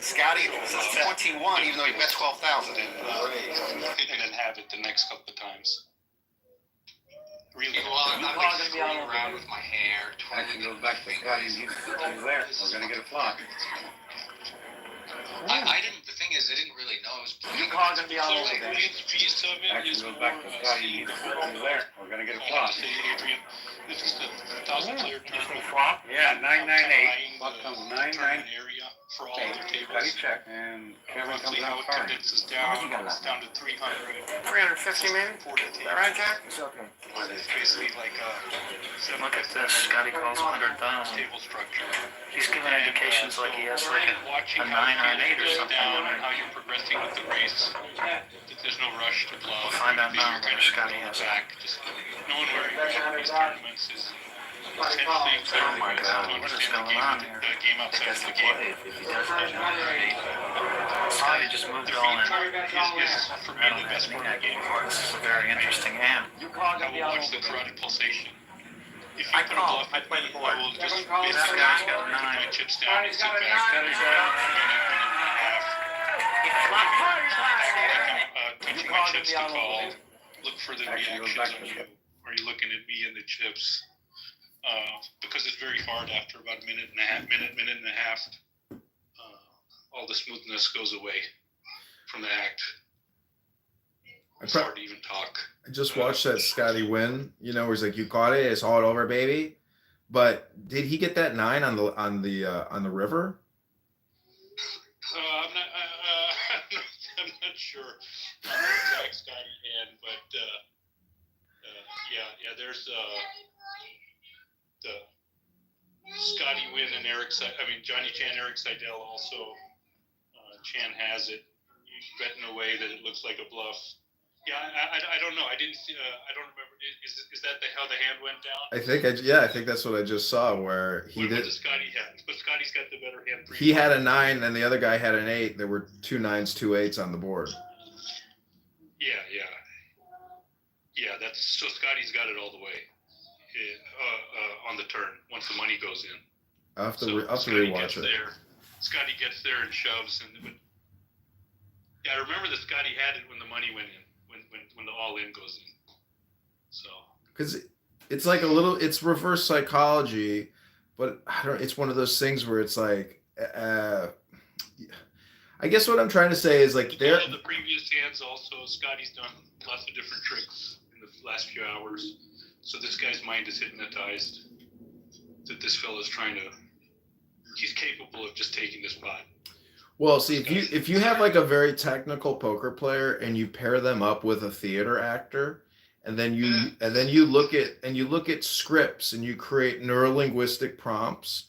Scotty says 21, even though he bet 12,000. They didn't have it the next couple of times. Really? Well, I'm not going to screw around with my hair. Action goes back to Scotty. He's there. We're going to get a flop. I didn't. The thing is, I didn't really know. You call going to be all over there. Piece of it Action goes back to Scotty. He's there. We're going to get a flop. Adrian, this is the 1,000-player tournament. Flop? Yeah, 998. Flop comes 99. Area for all other tables. Scotty check. And Kevin comes Roughly how out it card. condenses down, it's down to 300. 350 maybe? Is that right, Jack? It's okay. It's basically like a Look at this. Scotty calls 100,000. table structure. He's giving indications like he has like a 9 or an 8 or something. Down and how you're progressing with the race. There's no rush to bluff. We'll find out now whether Scotty has back. Just knowing where you're at these tournaments is essentially Oh my God, what is going on here? the game outside of the game. If he does have 9 or 8. Scotty just moved all in. Is for me the best part of the game. This is a very interesting hand. I will watch the carotid pulsation. if you I put a call. bluff I at play me, the board. I will just That basically guy's got a put 9. my chips down and sit back and touching my chips to call. Look for the reactions on you. Are you looking at me and the chips? Because it's very hard after about a minute and a half. All the smoothness goes away from the act. It's hard to even talk. I just watched that Scotty win, where he's like, "You caught it, it's all over, baby." But did he get that 9 on the river? I'm not sure how exact Scotty had, but yeah. There's the Scotty Wynn and Johnny Chan, Eric Seidel also. Chan has it. You bet in a way that it looks like a bluff. Yeah, I don't know. I didn't see. I don't remember. Is that how the hand went down? I think that's what I just saw, where he what did. What Scotty had? But Scotty's got the better hand. He had a 9, and the other guy had an 8. There were 2 9s, 2 8s on the board. Yeah. That's so. Scotty's got it all the way on the turn once the money goes in. I'll have to rewatch it. Scotty gets there and shoves, I remember that Scotty had it when the money went in, when the all-in goes in. So. Because it's like it's reverse psychology, but it's one of those things where it's like, I guess what I'm trying to say is like all of the previous hands also, Scotty's done lots of different tricks in the last few hours. So this guy's mind is hypnotized that this fella's he's capable of just taking this pot. Well, see, if you have like a very technical poker player and you pair them up with a theater actor, and then you look at scripts and you create neurolinguistic prompts,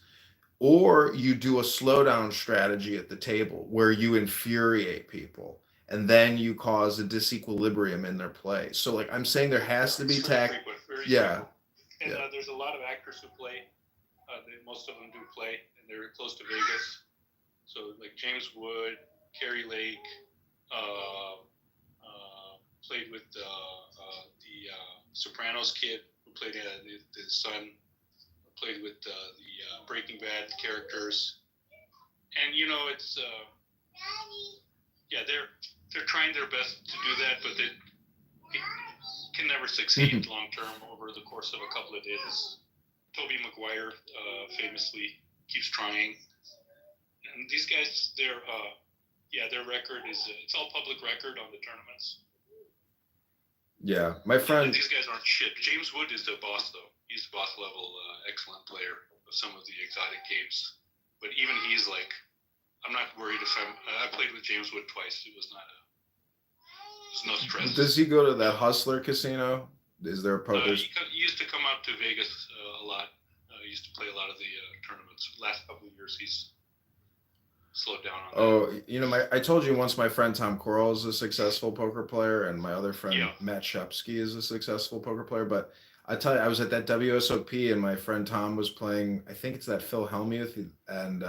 or you do a slowdown strategy at the table where you infuriate people and then you cause a disequilibrium in their play. So like I'm saying, there has to be tech. Yeah. And there's a lot of actors who play. Most of them do play, and they're close to Vegas. So like James Wood, Carrie Lake, played with the Sopranos kid who played the son, played with the Breaking Bad characters, and it's they're trying their best to do that, but they can never succeed long term over the course of a couple of days. Tobey Maguire famously keeps trying. And these guys, their record is it's all public record on the tournaments. Yeah, my friend. These guys aren't shit. James Wood is the boss, though. He's the boss level, excellent player of some of the exotic games. But even he's like, I'm not worried if I played with James Wood twice. It was not there's no stress. Does he go to that Hustler casino? Is there a poker? He used to come out to Vegas a lot. He used to play a lot of the tournaments. Last couple of years, he's slowed down on that. I told you once my friend Tom Corral is a successful poker player, and my other friend Matt Shepsky is a successful poker player. But I tell you, I was at that WSOP, and my friend Tom was playing. I think it's that Phil Hellmuth, and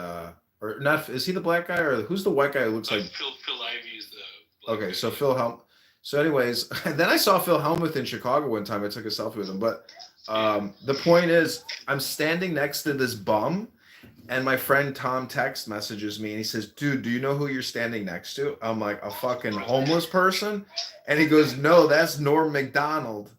or not? Is he the black guy, or who's the white guy who looks like Phil Ivey is the black okay? guy. So Phil Helm. So, anyways, then I saw Phil Hellmuth in Chicago one time. I took a selfie with him. But the point is, I'm standing next to this bum, and my friend Tom text messages me, and he says, "Dude, do you know who you're standing next to?" I'm like, "A fucking homeless person?" And he goes, "No, that's Norm Macdonald."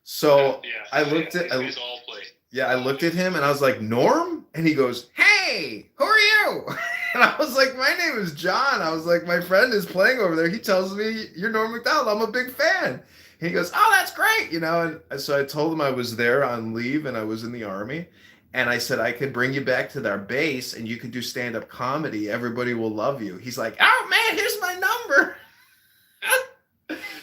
So I looked at him, and I was like, "Norm?" And he goes, "Hey, who are you?" And I was like, "My name is John." I was like, "My friend is playing over there. He tells me you're Norm Macdonald. I'm a big fan." He goes, "Oh, that's great." And so I told him I was there on leave and I was in the Army. And I said, I could bring you back to their base and you could do stand-up comedy. Everybody will love you. He's like, "Oh man, here's my number."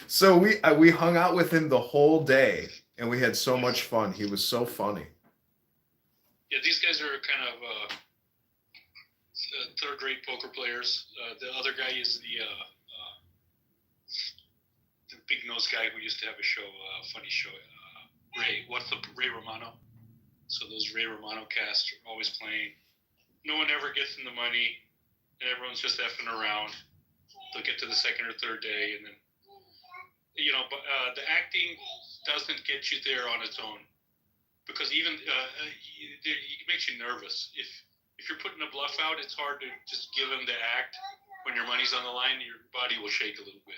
So we hung out with him the whole day and we had so much fun. He was so funny. Yeah, these guys are kind of third-rate poker players. The other guy is the big nose guy who used to have a show, funny show. Ray Romano. So those Ray Romano casts are always playing. No one ever gets in the money, and everyone's just effing around. They'll get to the second or third day, and then but the acting doesn't get you there on its own. because even it makes you nervous. If you're putting a bluff out, it's hard to just give them the act. When your money's on the line, your body will shake a little bit.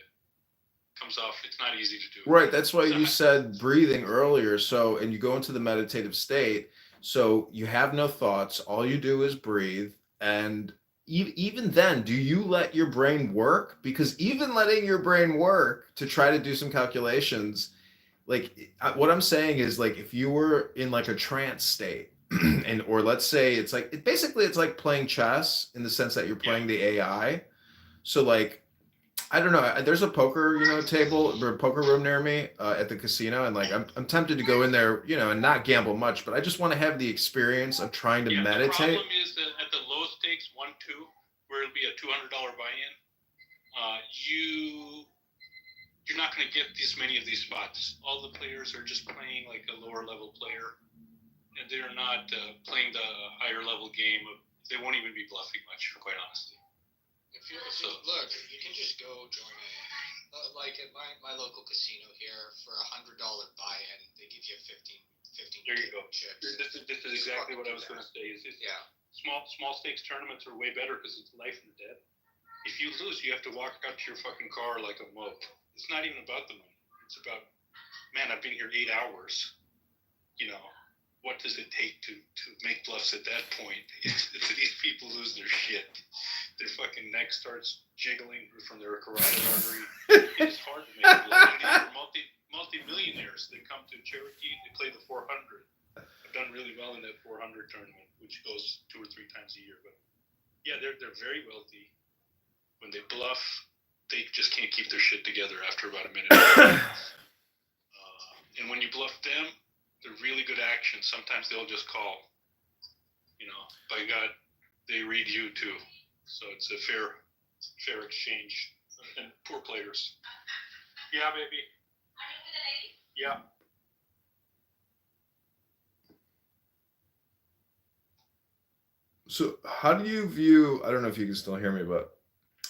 Comes off. It's not easy to do. Right. That's why you said breathing earlier. So, and you go into the meditative state. So you have no thoughts. All you do is breathe. And even then, do you let your brain work? Because even letting your brain work to try to do some calculations, like what I'm saying is, like, if you were in like a trance state, and or let's say it's like basically it's like playing chess in the sense that you're playing the AI. So like, I don't know. There's a poker, table or poker room near me at the casino, and like I'm tempted to go in there, and not gamble much, but I just want to have the experience of trying to meditate. The problem is that at the low stakes 1-2, where it'll be a $200 buy-in, you're not going to get this many of these spots. All the players are just playing like a lower level player, and they're not playing the higher level game. They won't even be bluffing much, quite honestly. If you look, you can just go join like at my local casino here for $100 buy-in, they give you 15. There you go. Chips. This is exactly what I was going to say. Small stakes tournaments are way better because it's life and death. If you lose, you have to walk out to your fucking car like a mope. It's not even about the money. It's about, man, I've been here 8 hours. What does it take to make bluffs at that point? These people lose their shit. Their fucking neck starts jiggling from their carotid artery. It's hard to make a bluff. These are multi-millionaires. They come to Cherokee, they play the 400. I've done really well in that 400 tournament, which goes 2 or 3 times a year. But yeah, they're very wealthy. When they bluff, they just can't keep their shit together after about a minute. And when you bluff them, they're really good action. Sometimes they'll just call. By God, they read you too. So it's a fair exchange. And poor players. Yeah, baby. Yeah. So how do you view, I don't know if you can still hear me, but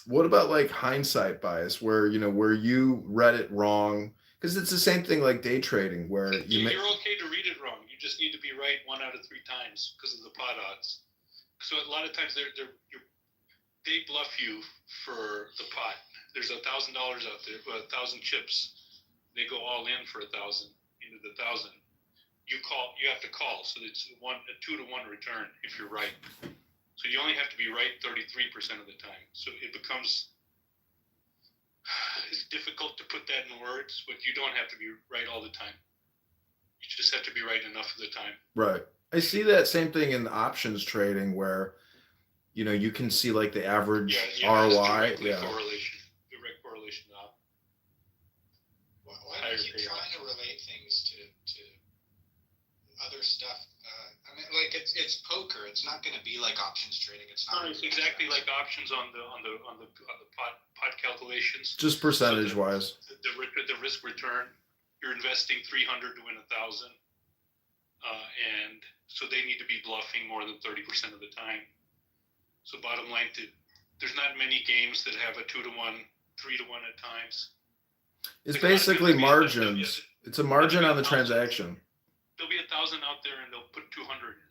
what about like hindsight bias where you read it wrong? Because it's the same thing like day trading where you're okay to read it wrong. You just need to be right 1 out of 3 times because of the pot odds. So a lot of times they bluff you for the pot. There's $1,000 out there, 1,000 chips. They go all in for 1,000 into the 1,000. You have to call. So it's a 2-to-1 return if you're right. So you only have to be right 33% of the time. So it becomes, it's difficult to put that in words, but you don't have to be right all the time. You just have to be right enough of the time. Right. I see that same thing in options trading where, you can see like the average ROI. Direct correlation up. Why do you keep trying to relate things to other stuff? Like it's poker. It's not going to be like options trading. It's not. It's exactly like options on the pot calculations. Just percentage wise. The risk return. You're investing 300 to win 1,000, and so they need to be bluffing more than 30% of the time. So bottom line, there's not many games that have a 2-to-1, 3-to-1 at times. It's basically margins. It's a margin on the transaction. There'll be 1,000 out there, and they'll put 200 in.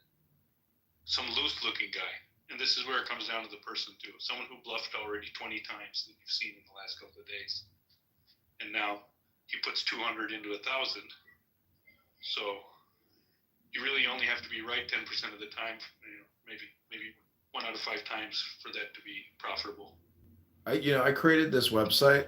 Some loose-looking guy, and this is where it comes down to the person too. Someone who bluffed already 20 times that you've seen in the last couple of days, and now he puts 200 into 1,000. So you really only have to be right 10% of the time. Maybe 1 out of 5 times for that to be profitable. I created this website.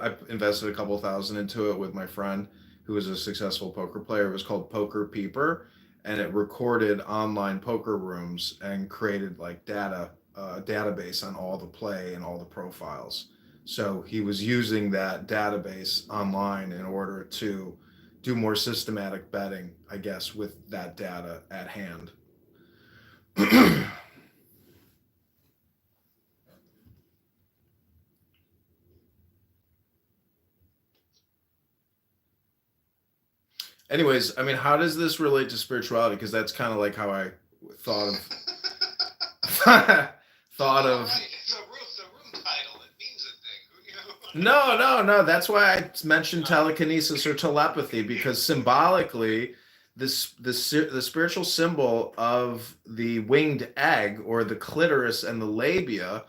I invested a couple $1,000 into it with my friend who was a successful poker player. It was called Poker Peeper, and it recorded online poker rooms and created like database on all the play and all the profiles. So he was using that database online in order to do more systematic betting, I guess, with that data at hand. Anyways, I mean, how does this relate to spirituality? Because that's kind of like how I thought of It's a room title. It means a thing. No. That's why I mentioned telekinesis or telepathy, because symbolically, the spiritual symbol of the winged egg or the clitoris and the labia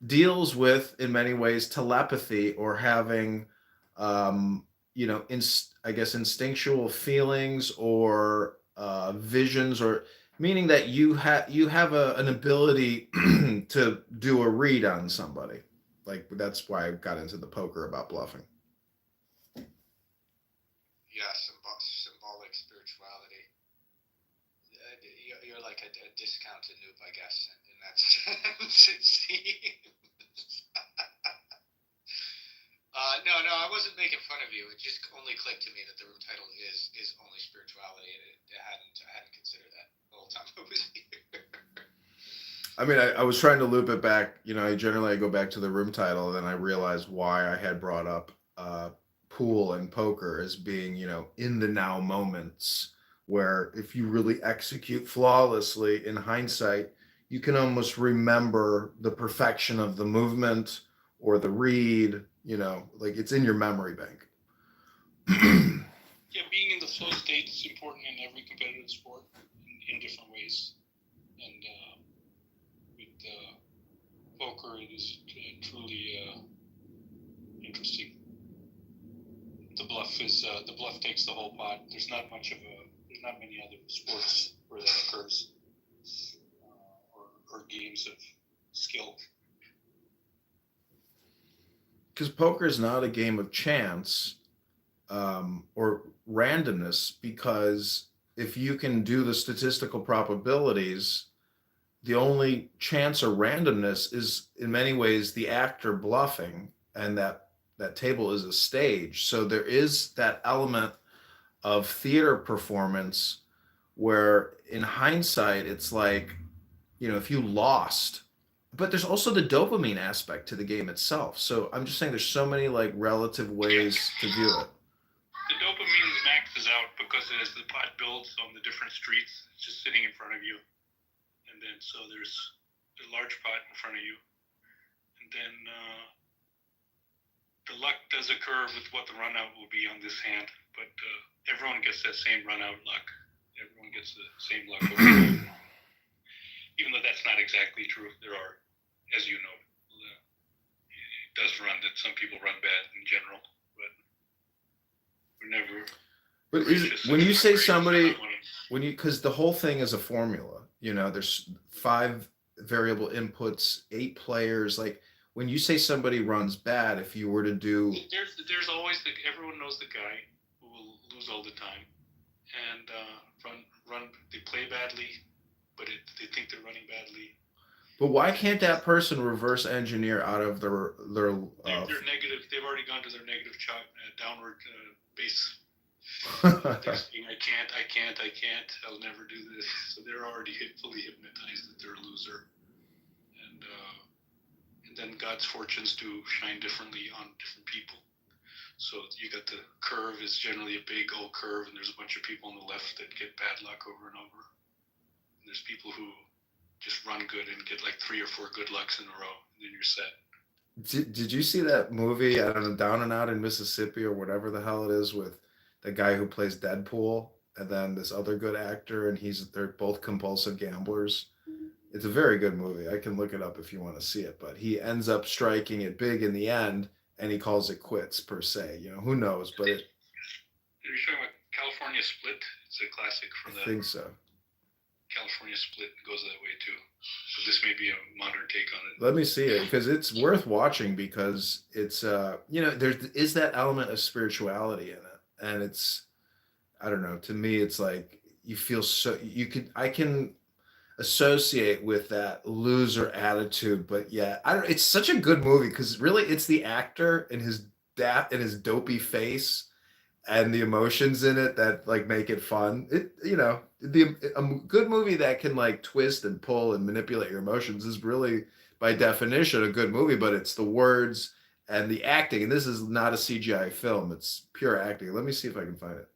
deals with, in many ways, telepathy or having, I guess, instinctual feelings or visions, or meaning that you have an ability to do a read on somebody. Like, that's why I got into the poker about bluffing. Yeah, symbolic spirituality. You're like a discounted noob, I guess, in that sense, it seems. No, I wasn't making fun of you. It just only clicked to me that the room title is only spirituality, and I hadn't considered that the whole time I was here. I mean, I was trying to loop it back. I go back to the room title, then I realized why I had brought up pool and poker as being, in the now moments, where if you really execute flawlessly in hindsight, you can almost remember the perfection of the movement or the read, like it's in your memory bank. Yeah, being in the flow state is important in every competitive sport in different ways. And with poker, it is truly interesting. The bluff takes the whole pot. There's not many other sports where that occurs, or games of skill. Because poker is not a game of chance or randomness, because if you can do the statistical probabilities, the only chance or randomness is in many ways the actor bluffing, and that table is a stage. So there is that element of theater performance where in hindsight it's like, if you lost, but there's also the dopamine aspect to the game itself. So I'm just saying there's so many like relative ways to view it. The dopamine maxes out because as the pot builds on the different streets, it's just sitting in front of you. And then so there's a large pot in front of you. And then the luck does occur with what the run out will be on this hand. But everyone gets that same run out luck. Everyone gets the same luck. Even though that's not exactly true. There are, as you know, it does run that some people run bad in general. But we're never... But when you say somebody, because the whole thing is a formula, there's 5 variable inputs, 8 players. Like when you say somebody runs bad, if you were to do, there's always everyone knows the guy who will lose all the time, and run. They play badly, but they think they're running badly. But why can't that person reverse engineer out of their they're negative. They've already gone to their negative downward base. They're saying, I can't, I'll never do this. So they're already fully hypnotized that they're a loser. And then God's fortunes do shine differently on different people. So you got the curve is generally a big old curve, and there's a bunch of people on the left that get bad luck over and over. And there's people who just run good and get like 3 or 4 good lucks in a row, and then you're set. Did you see that movie, I don't know, Down and Out in Mississippi or whatever the hell it is, with the guy who plays Deadpool and then this other good actor, and they're both compulsive gamblers? It's a very good movie. I can look it up if you want to see it, but he ends up striking it big in the end, and he calls it quits per se. Who knows? But Are you talking about California Split? It's a classic from I think so. California Split goes that way too. So this may be a modern take on it. Let me see it, because it's worth watching, because it's there is that element of spirituality in it, and it's, I don't know, to me it's like you feel I can associate with that loser attitude, but yeah, it's such a good movie because really it's the actor and his dopey face and the emotions in it that like make it fun. A good movie that can like twist and pull and manipulate your emotions is really by definition a good movie, but it's the words and the acting, and this is not a CGI film, it's pure acting. Let me see if I can find it.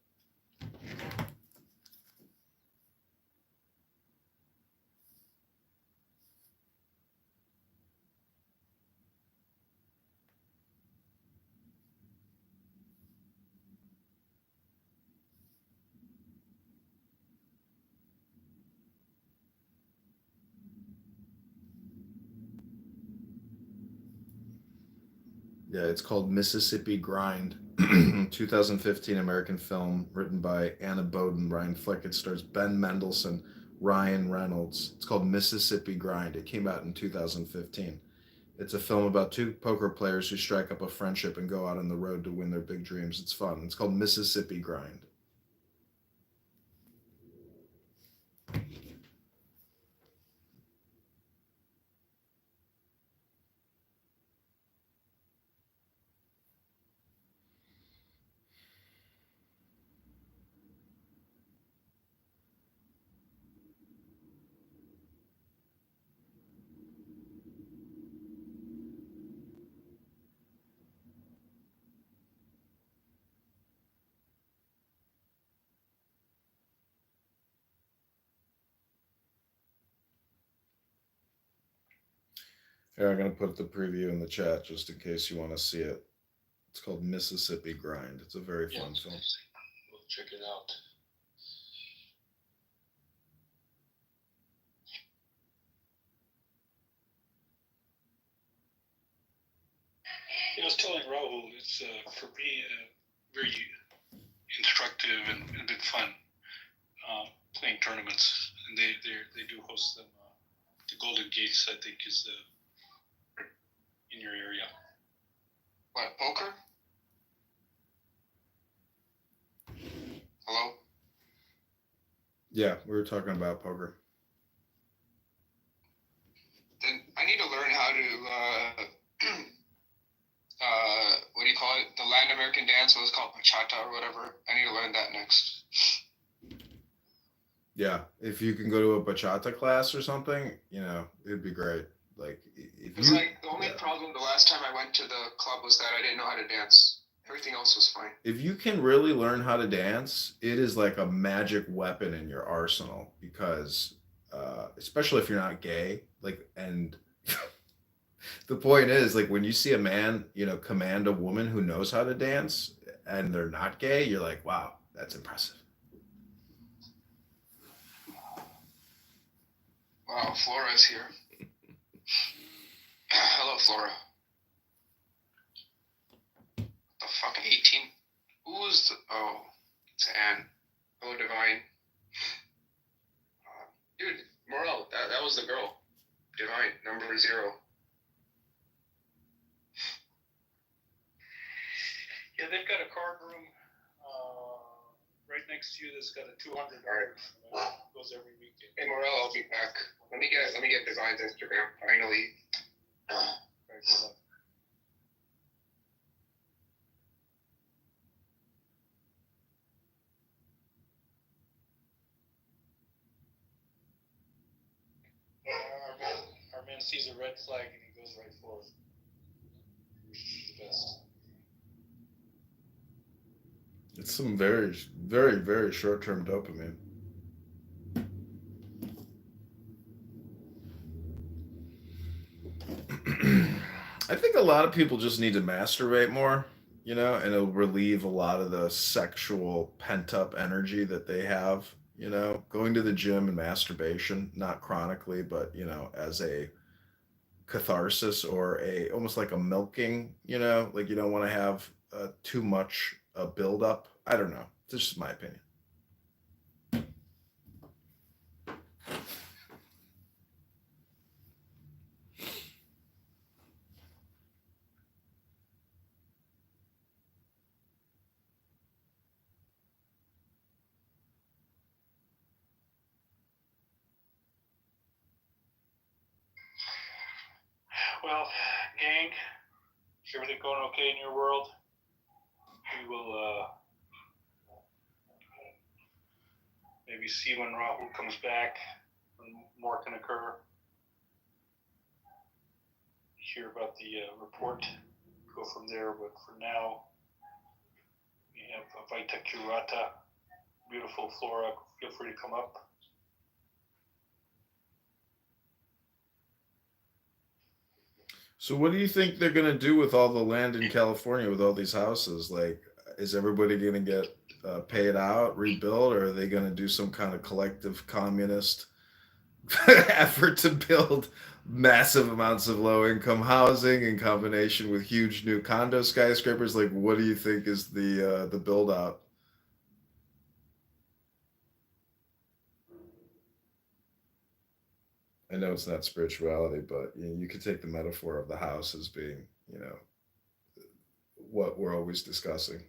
Yeah, it's called Mississippi Grind. 2015 American film written by Anna Boden, Ryan Flick. It stars Ben Mendelsohn, Ryan Reynolds. It's called Mississippi Grind. It came out in 2015. It's a film about two poker players who strike up a friendship and go out on the road to win their big dreams. It's fun. It's called Mississippi Grind. Here, I'm going to put the preview in the chat just in case you want to see it. It's called Mississippi Grind. It's a very fun film. We'll check it out. I was telling Rahul, it's for me very instructive and a bit fun playing tournaments, and they do host them. The Golden Gates, I think, is in your area. What, poker? Hello? Yeah, we were talking about poker. Then I need to learn how to what do you call it? The Latin American dance, what it's called, bachata or whatever. I need to learn that next. Yeah, if you can go to a bachata class or something, it'd be great. Like, if It's like the only problem the last time I went to the club was that I didn't know how to dance. Everything else was fine. if you can really learn how to dance, it is like a magic weapon in your arsenal because, especially if you're not gay, and the point is, like, when you see a man, command a woman who knows how to dance and they're not gay, you're like, wow, that's impressive. Wow, Flora's here. Hello, Flora. The fuck, 18? Who's the... Oh, it's Anne. Hello, Divine. Dude, Morel, that was the girl. Divine, number 0. Yeah, they've got a card room right next to you that's got a $200. Right. Goes every weekend. Hey, Morel, I'll be back. Let me get Divine's Instagram, finally. Very good luck. Our man sees a red flag and he goes right for it. The best. It's some very, very, very short-term dopamine. I think a lot of people just need to masturbate more, and it'll relieve a lot of the sexual pent-up energy that they have, going to the gym and masturbation, not chronically, but, as a catharsis or almost like a milking, like you don't want to have too much buildup. I don't know. It's just my opinion. Well, gang, is everything going okay in your world? We will maybe see when Rahul comes back, when more can occur. Hear about the report, go from there. But for now, we have Vaita Curata, beautiful Flora. Feel free to come up. So what do you think they're going to do with all the land in California with all these houses? Like, is everybody going to get paid out, rebuild, or are they going to do some kind of collective communist effort to build massive amounts of low-income housing in combination with huge new condo skyscrapers. Like, what do you think is the build-out? I know it's not spirituality, but you could take the metaphor of the house as being, what we're always discussing.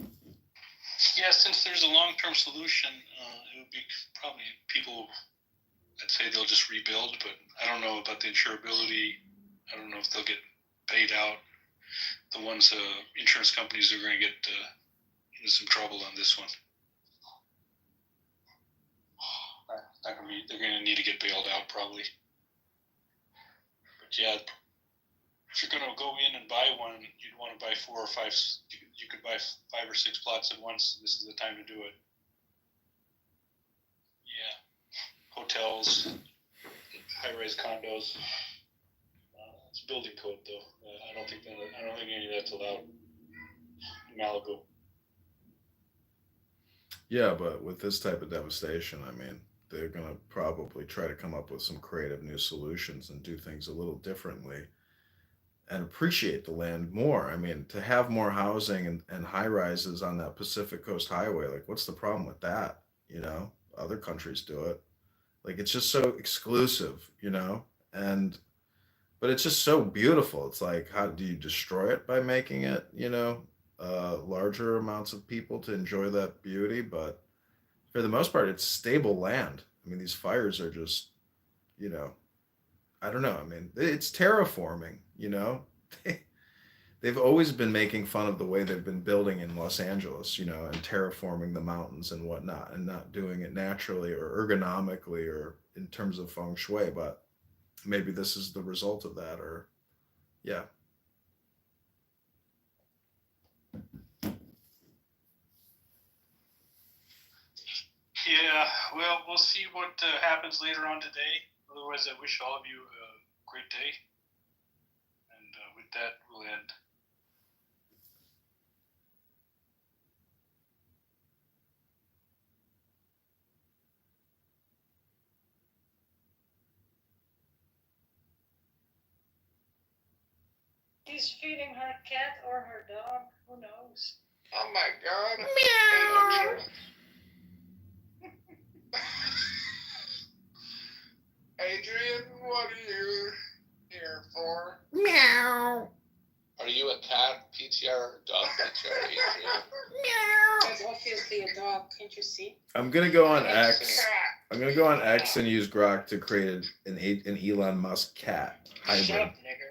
Yeah, since there's a long-term solution, it would be probably people. I'd say they'll just rebuild, but I don't know about the insurability. I don't know if they'll get paid out. The ones, insurance companies are going to get into some trouble on this one. They're going to need to get bailed out probably. But yeah, if you're going to go in and buy one, you'd want to buy 4 or 5. You could buy 5 or 6 plots at once. This is the time to do it. Yeah, hotels, high-rise condos. It's building code, though. I don't think any of that's allowed in Malibu. Yeah, but with this type of devastation, I mean, they're going to probably try to come up with some creative new solutions and do things a little differently and appreciate the land more. I mean, to have more housing and high rises on that Pacific Coast Highway, like, what's the problem with that? Other countries do it. Like, it's just so exclusive. And but it's just so beautiful. It's like, how do you destroy it by making it, larger amounts of people to enjoy that beauty? But for the most part, it's stable land. I mean, these fires are just, you know, I don't know. I mean, it's terraforming. They've always been making fun of the way they've been building in Los Angeles, and terraforming the mountains and whatnot, and not doing it naturally or ergonomically or in terms of feng shui. But maybe this is the result of that, or yeah. Yeah, well, we'll see what happens later on today. Otherwise, I wish all of you a great day. And with that, we'll end. She's feeding her cat or her dog. Who knows? Oh my god. Meow. Adrian, what are you here for? Meow. Are you a cat, PTR, or dog PTR, Adrian? Meow. That's obviously a dog. Can't you see? I'm gonna go on X. I'm gonna go on X and use Grok to create an Elon Musk cat hybrid. Shut up, nigger.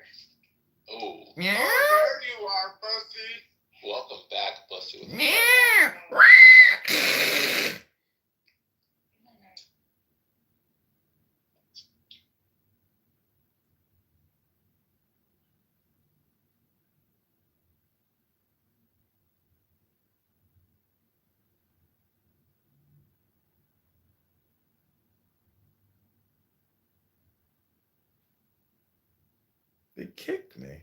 Oh. Meow. Oh, there you are, pussy. Welcome back, Bussy. Meow. They kicked me.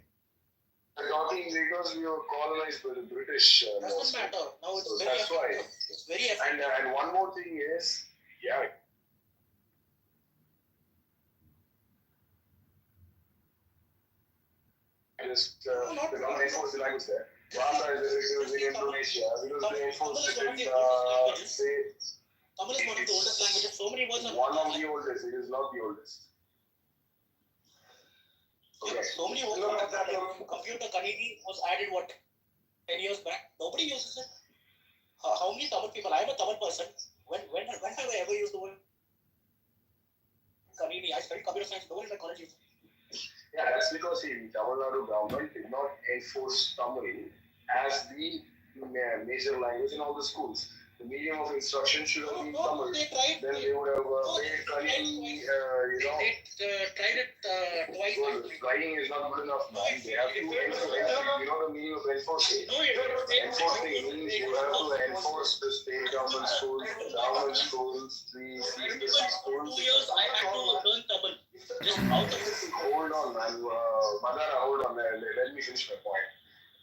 Talking because we were colonized by the British. Doesn't matter. Now it's So very that's why. effective. It's very effective. And one more thing is, yeah. Just they don't enforce the language there. Last time it was in Indonesia because they enforced it in say. Tamil is one of the oldest languages. So many words are one of the oldest. It is not the oldest. Okay. So many words are computer Kanini was added 10 years back. Nobody uses it. How many Tamil people? I am a Tamil person. When have I ever used the word Kanini? I studied computer science. No one in my college used it. Yeah, that's because the Tamil Nadu government did not enforce Tamil as the major language in all the schools. The medium of instruction should have been Tamil. Then they would have made Kanini, They tried it twice. Well, writing is not good enough. They have to enforce. You know the meaning of enforcing? Enforcing means you have to enforce the state government schools, the government schools, the CBSE schools. 2 years I had to learn Tamil. Just out of it. Hold on, man. Madara, hold on. Let me finish my point.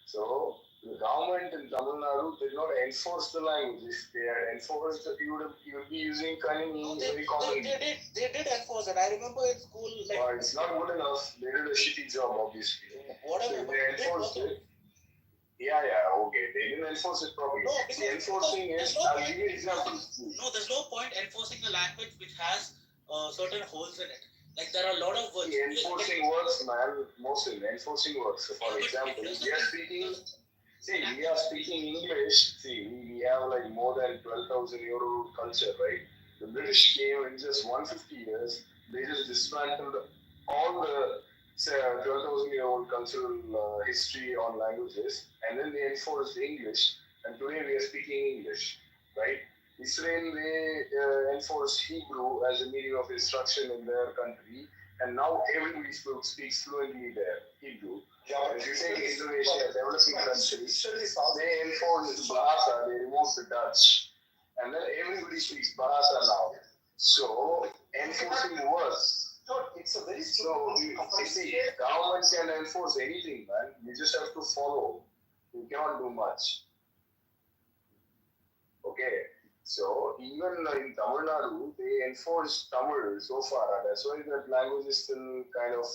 So, The government in Tamil Nadu did not enforce the language. If they had enforced, you would be using Kanini very commonly. They did enforce it. I remember in school, like. But it's not good enough. They did a shitty job, obviously. Whatever. So they enforced it. Yeah, okay. They didn't enforce it properly. No, see, enforcing is. I'll give you examples. No, there's no point enforcing a language which has certain holes in it. Like there are a lot of words. See, enforcing words, man. Mostly enforcing words. So for example, we are speaking English. See, we have like more than 12,000-year-old culture, right? The British came in just 150 years. They just dismantled all the 12,000-year-old cultural history on languages, and then they enforced English. And today we are speaking English, right? Israel, they enforced Hebrew as a medium of instruction in their country, and now everybody speaks fluently there, Hebrew. Yeah, if you take Indonesia, developing countries, they enforced Bahasa, they removed the Dutch, and then everybody speaks Bahasa now. So, enforcing words. It's a very so, see, government can enforce anything, man. You just have to follow. You cannot do much. Okay. So even in Tamil Nadu, they enforce Tamil so far. That's why that language is still kind of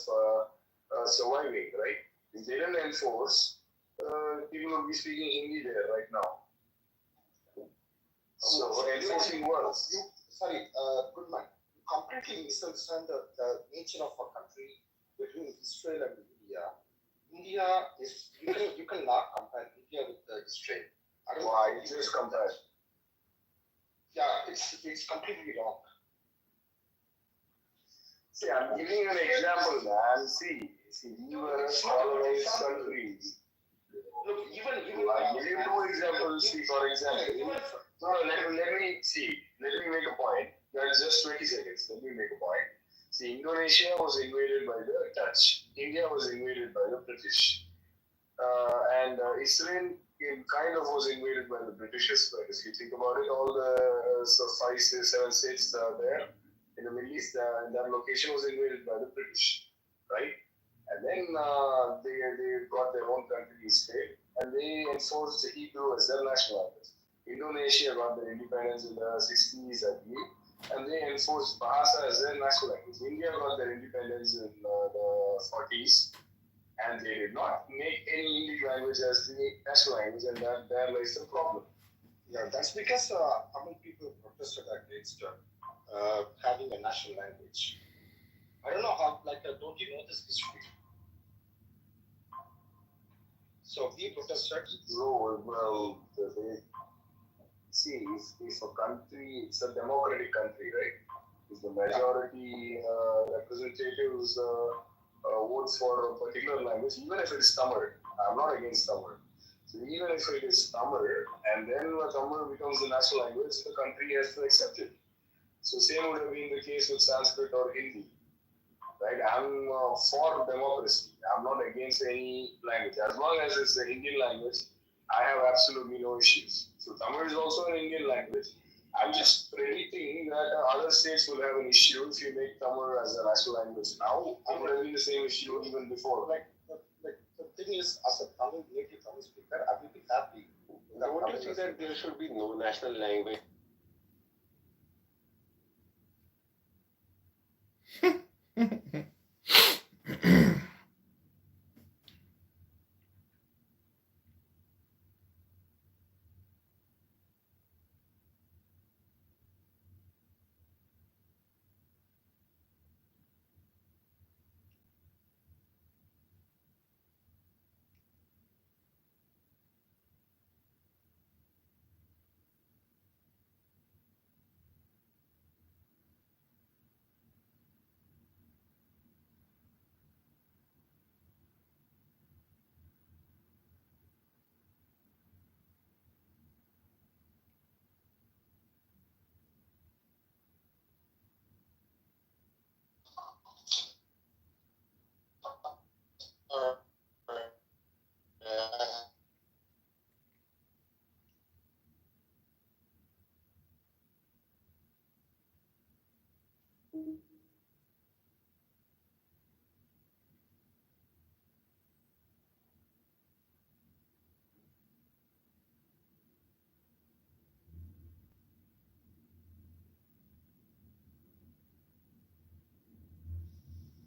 surviving, right? If they didn't enforce, people will be speaking Hindi there right now. So enforcing words. Good man. You completely misunderstand the nature of our country between Israel and India. India is you cannot compare India with Israel. Why? Just compare. Yeah, it's completely wrong. See, I'm giving you an example, man. See, we were a colonized country. Look, even I give you two examples. See, for example, let me make a point. That's just 20 seconds. Let me make a point. See, Indonesia was invaded by the Dutch. India was invaded by the British. And Israel kind of was invaded by the British as well. If you think about it, all the 5, 6, 7 states there in the Middle East, that location was invaded by the British, right? And then they got their own country state, and they enforced Hebrew as their national language. Indonesia got their independence in the 60s, I believe, and they enforced Bahasa as their national language. India got their independence in the 40s. And they did not make any Indic language as the national language, and there lies the problem. Yeah, that's because Tamil people protested against having a national language. I don't know how, don't you know this history? So we protested. No, well, see, if a country, it's a democratic country, right? If the majority representatives votes for a particular language, even if it is Tamil. I'm not against Tamil. So even if it is Tamil, and then Tamil becomes the national language, the country has to accept it. So same would have been the case with Sanskrit or Hindi. Right? I'm for democracy. I'm not against any language. As long as it's the Indian language, I have absolutely no issues. So Tamil is also an Indian language. I'm just predicting that other states will have an issue if you make Tamil as a national language. Now, it would have been the same issue even before. The thing is, as a native Tamil speaker, I will be happy. Don't you think that there should be no national language?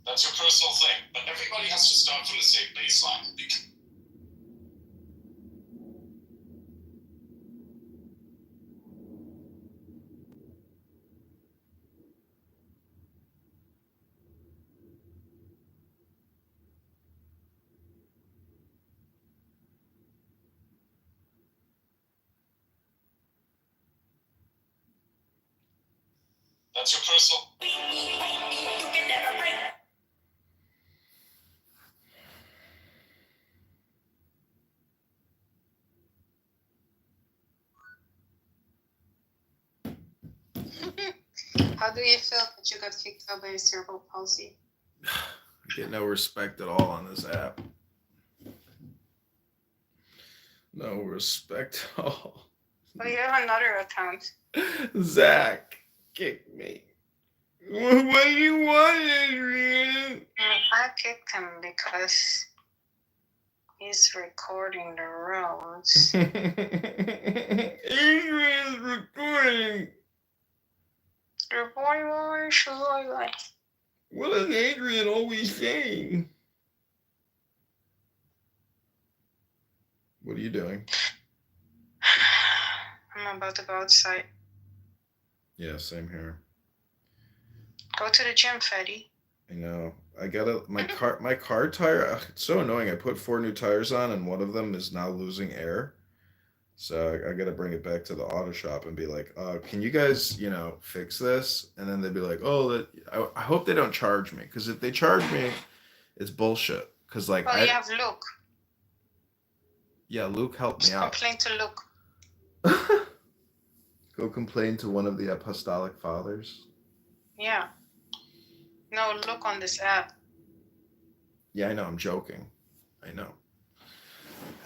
That's your personal thing, but everybody has to start from the same baseline. That's your personal. How do you feel that you got kicked out by cerebral palsy? I get no respect at all on this app. No respect at all. Well, you have another account. Zach kicked me. What do you want, Adrian? I kicked him because he's recording the roads. Adrian's recording. Your boy, like. What is Adrian always saying? What are you doing? I'm about to go outside. Yeah, same here. Go to the gym, Fetty. I know. I gotta my car tire. It's so annoying. I put 4 new tires on, and one of them is now losing air. So I gotta bring it back to the auto shop and be like, can you guys, fix this? And then they'd be like, oh, I hope they don't charge me, because if they charge me, it's bullshit. Because you have Luke. Yeah, Luke helped me out. Complain to Luke. Go complain to one of the apostolic fathers. Yeah. No, look on this app. Yeah, I know. I'm joking. I know.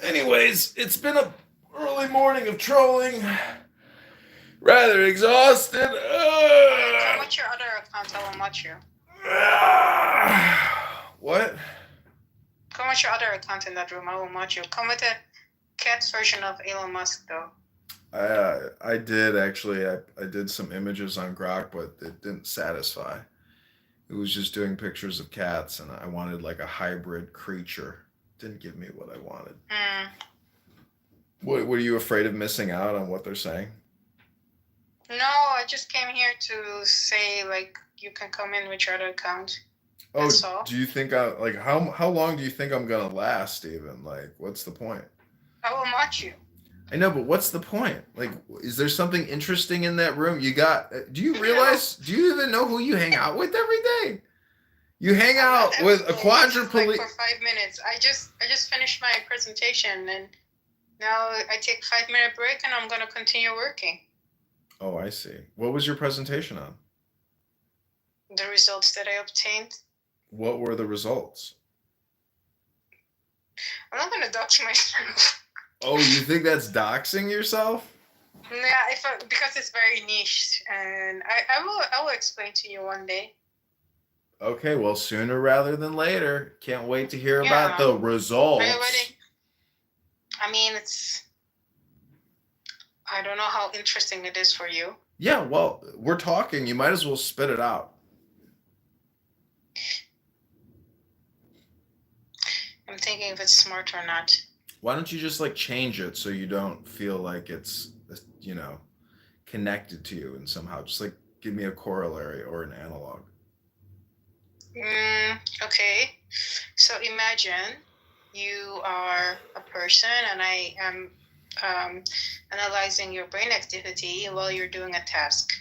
Anyways, it's been a early morning of trolling. Rather exhausted. Come with your other account. I will watch you. What? Come with your other account in that room. I will watch you. Come with the cat's version of Elon Musk, though. I did actually. I did some images on Grok, but it didn't satisfy. It was just doing pictures of cats, and I wanted like a hybrid creature. Didn't give me what I wanted. What, were you afraid of missing out on what they're saying? No, I just came here to say, like, you can come in with your other account. Oh, That's all. do you think how long do you think I'm gonna last, even? Like, what's the point? I will watch you. I know, but what's the point? Like, is there something interesting in that room? Do you realize, do you even know who you hang out with every day? You hang out with a quadriplegic. Like for 5 minutes. I just finished my presentation, and now I take 5-minute break, and I'm going to continue working. Oh, I see. What was your presentation on? The results that I obtained. What were the results? I'm not going to dox myself. Oh, you think that's doxing yourself? Yeah, because it's very niche, and I will explain to you one day. Okay, well, sooner rather than later. Can't wait to hear about the results. I don't know how interesting it is for you. Yeah, well, we're talking. You might as well spit it out. I'm thinking if it's smart or not. Why don't you just change it so you don't feel like it's, connected to you and somehow just give me a corollary or an analog. Okay. So imagine you are a person, and I am analyzing your brain activity while you're doing a task.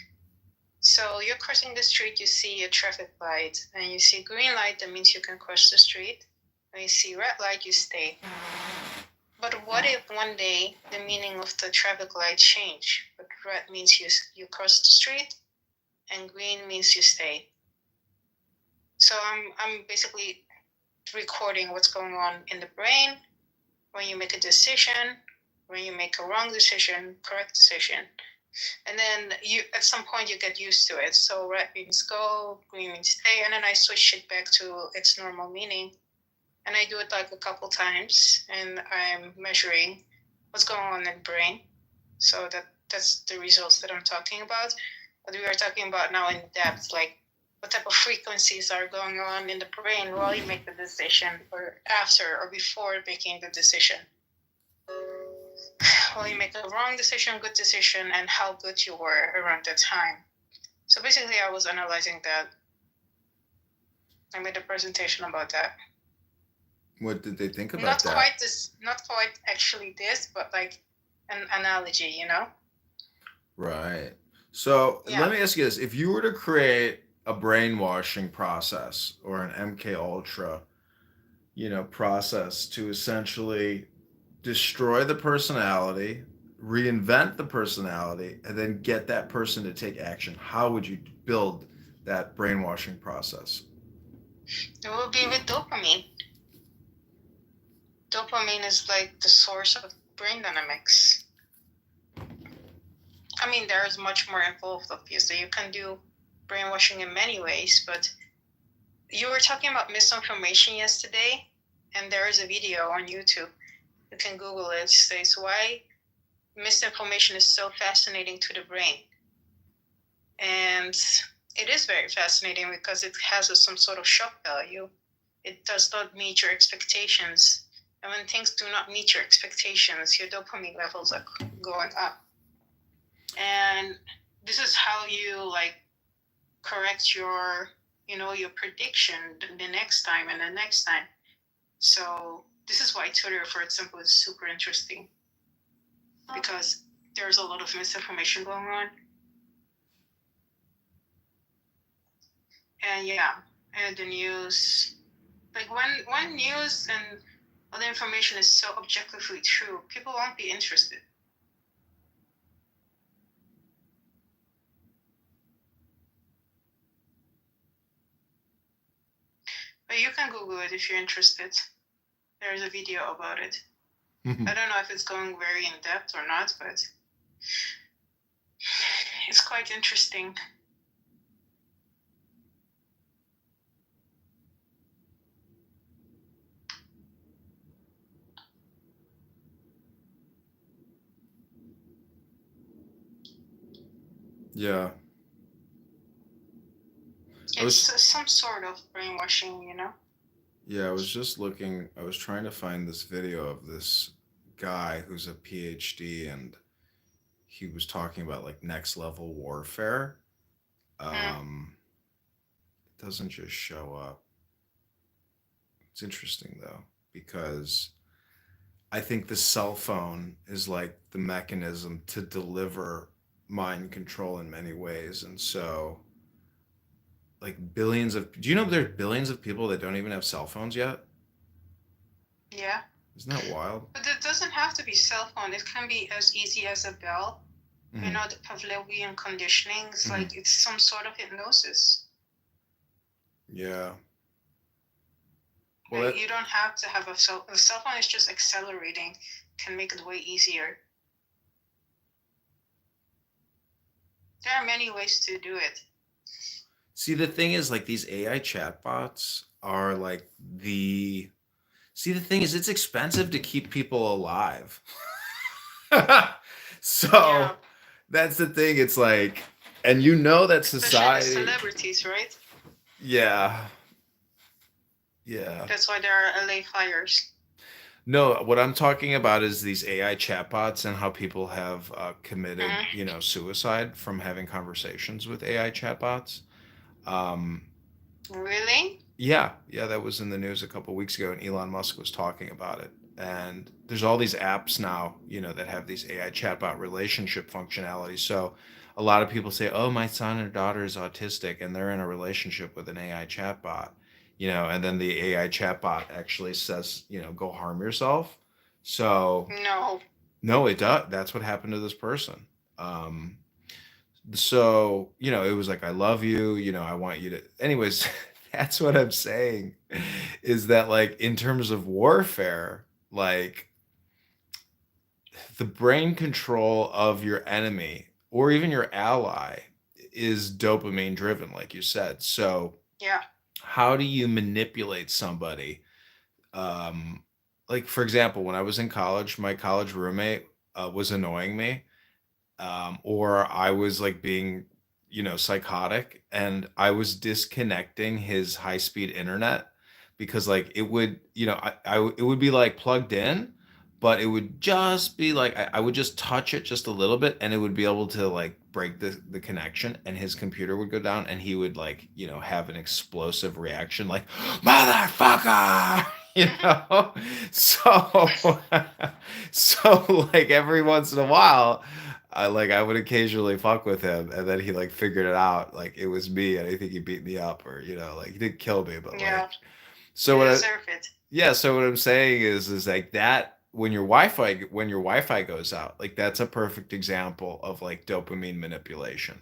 So you're crossing the street, you see a traffic light, and you see green light, that means you can cross the street. When you see red light, you stay. But what if one day the meaning of the traffic light change? But red means you cross the street, and green means you stay. So I'm basically recording what's going on in the brain when you make a decision, when you make a wrong decision, correct decision. And then at some point you get used to it. So red means go, green means stay, and then I switch it back to its normal meaning. And I do it a couple times, and I'm measuring what's going on in the brain. So that's the results that I'm talking about. But we are talking about now in depth, what type of frequencies are going on in the brain while you make the decision, or after or before making the decision. Will you make a wrong decision, good decision, and how good you were around that time. So basically, I was analyzing that. I made a presentation about that. What did they think about Not that? Not quite actually this, but like an analogy, you know? Right. So Yeah. let me ask you this: if you were to create a brainwashing process or an MK Ultra, process to essentially destroy the personality, reinvent the personality, and then get that person to take action, how would you build that brainwashing process? It will be with dopamine. Dopamine is like the source of brain dynamics. I mean, there is much more involved, obviously. You can do brainwashing in many ways, but you were talking about misinformation yesterday, and there is a video on YouTube. You can Google it. It says why misinformation is so fascinating to the brain. And it is very fascinating because it has some sort of shock value. It does not meet your expectations. And when things do not meet your expectations, your dopamine levels are going up. And this is how you like correct your prediction the next time and the next time. So this is why Twitter, for example, is super interesting, because there's a lot of misinformation going on. And yeah, and the news, like when news and other information is so objectively true, people won't be interested. But you can Google it if you're interested. There's a video about it. I don't know if it's going very in depth or not, but it's quite interesting. Yeah. It's some sort of brainwashing, you know? Yeah, I was just looking, I was trying to find this video of this guy who's a PhD, and he was talking about like next level warfare. It doesn't just show up. It's interesting though, because I think the cell phone is like the mechanism to deliver mind control in many ways. And so, like, do you know there's billions of people that don't even have cell phones yet? Yeah. Isn't that wild? But it doesn't have to be cell phone. It can be as easy as a bell. Mm-hmm. You know, the Pavlovian conditioning. It's like it's some sort of hypnosis. Yeah. Well, you don't have to have a cell phone is just accelerating, can make it way easier. There are many ways to do it. See, the thing is, like, these AI chatbots are like the thing is, it's expensive to keep people alive. So yeah. That's the thing. It's like, and you know that society. Especially the celebrities, right? Yeah. Yeah. That's why there are LA fires. No, what I'm talking about is these AI chatbots and how people have committed, suicide from having conversations with AI chatbots. Really? Yeah, that was in the news a couple of weeks ago, and Elon Musk was talking about it. And there's all these apps now, that have these AI chatbot relationship functionality. So a lot of people say, "Oh, my son or daughter is autistic," and they're in a relationship with an AI chatbot, and then the AI chatbot actually says, "Go harm yourself." So no, it does. That's what happened to this person. So it was like, "I love you," "I want you to," anyways. That's what I'm saying, is that, like, in terms of warfare, like, the brain control of your enemy or even your ally is dopamine driven, like you said. So yeah, how do you manipulate somebody? Like, for example, when I was in college, my college roommate was annoying me, or I was like being psychotic, and I was disconnecting his high-speed internet because like it would, it would be like plugged in, but it would just be like I would just touch it just a little bit and it would be able to like break the connection, and his computer would go down and he would like, have an explosive reaction like motherfucker. So so like every once in a while I would occasionally fuck with him, and then he like figured it out like it was me, and I think he beat me up, or like he didn't kill me, but Yeah, like so you what I, deserve it. yeah, so what I'm saying is like that when your Wi-Fi goes out, like that's a perfect example of like dopamine manipulation.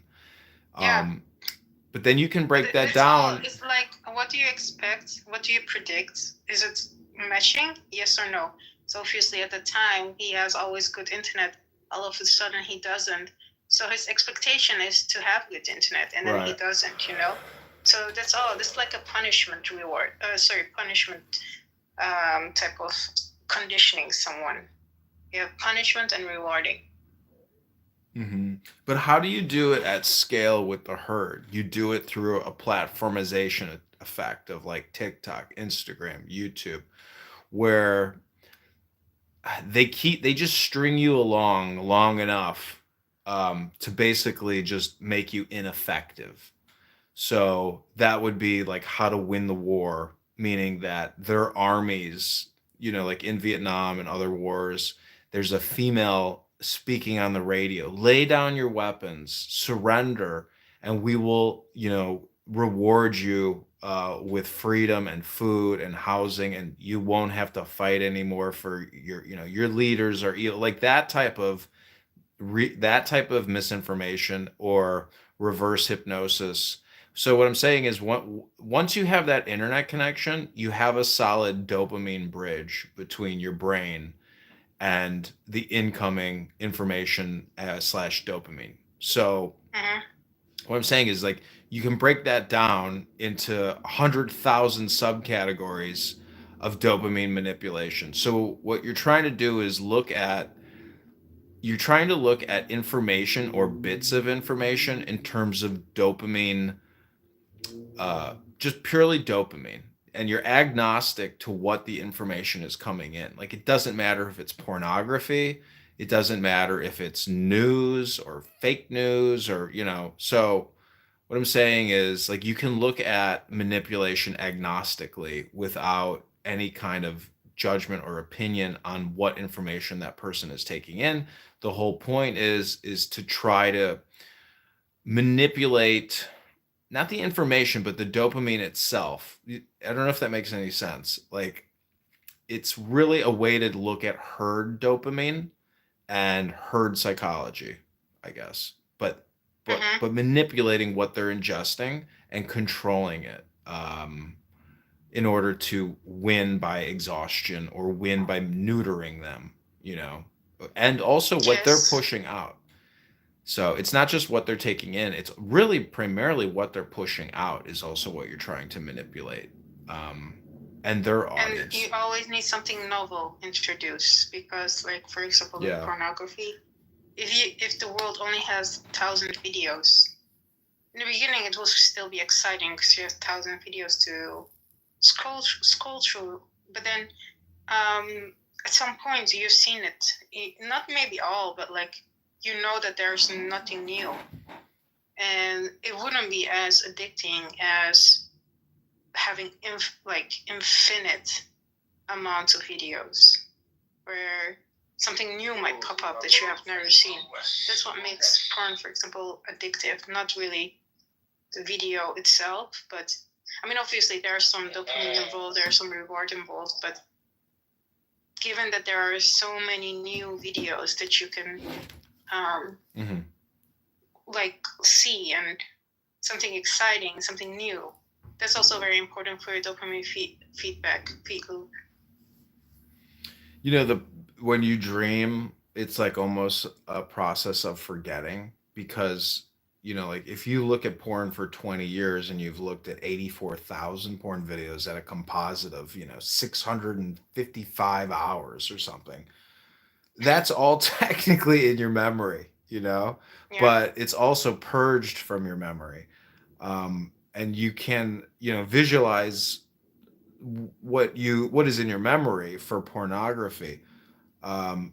Yeah. But then you can break that It's all. down. It's like, what do you expect? What do you predict? Is it matching? Yes or no? So obviously, at the time, he has always good internet. All of a sudden, he doesn't. So his expectation is to have good internet, and then he Right. doesn't. So that's all. This is like a punishment reward. Punishment type of conditioning someone. You have punishment and rewarding. But how do you do it at scale with the herd? You do it through a platformization effect of like TikTok, Instagram, YouTube, where they just string you along long enough to basically just make you ineffective. So that would be like how to win the war, meaning that their armies, like in Vietnam and other wars, there's a female speaking on the radio, lay down your weapons, surrender, and we will, reward you with freedom and food and housing, and you won't have to fight anymore for your leaders or like that type of misinformation or reverse hypnosis. So what I'm saying is, once you have that internet connection, you have a solid dopamine bridge between your brain and the incoming information slash dopamine. So what I'm saying is like you can break that down into 100,000 subcategories of dopamine manipulation. So what you're trying to do is you're trying to look at information or bits of information in terms of dopamine, just purely dopamine, and you're agnostic to what the information is coming in. Like it doesn't matter if it's pornography, it doesn't matter if it's news or fake news, or so what I'm saying is like you can look at manipulation agnostically without any kind of judgment or opinion on what information that person is taking in. The whole point is to try to manipulate not the information but the dopamine itself. I don't know if that makes any sense. Like it's really a way to look at herd dopamine and herd psychology, I guess. But manipulating what they're ingesting and controlling it in order to win by exhaustion or win by neutering them, and also what they're Yes. pushing out. So it's not just what they're taking in; it's really primarily what they're pushing out is also what you're trying to manipulate, and their And audience. you always need something novel introduced because, like, for example, with Yeah. pornography, if the world only has 1,000 videos, in the beginning it will still be exciting because you have 1,000 videos to scroll through. But then, at some point you've seen it, not maybe all, but like that there's nothing new, and it wouldn't be as addicting as having infinite amounts of videos where something new might pop up that you have never seen. That's what makes porn, for example, addictive. Not really the video itself, but I mean, obviously there's some dopamine involved, there's some reward involved, but given that there are so many new videos that you can see, and something exciting, something new, that's also very important for your dopamine feedback loop. When you dream, it's like almost a process of forgetting because like if you look at porn for 20 years and you've looked at 84,000 porn videos at a composite of 655 hours or something, that's all technically in your memory. you know, Yeah. but it's also purged from your memory. And you can, visualize what is in your memory for pornography.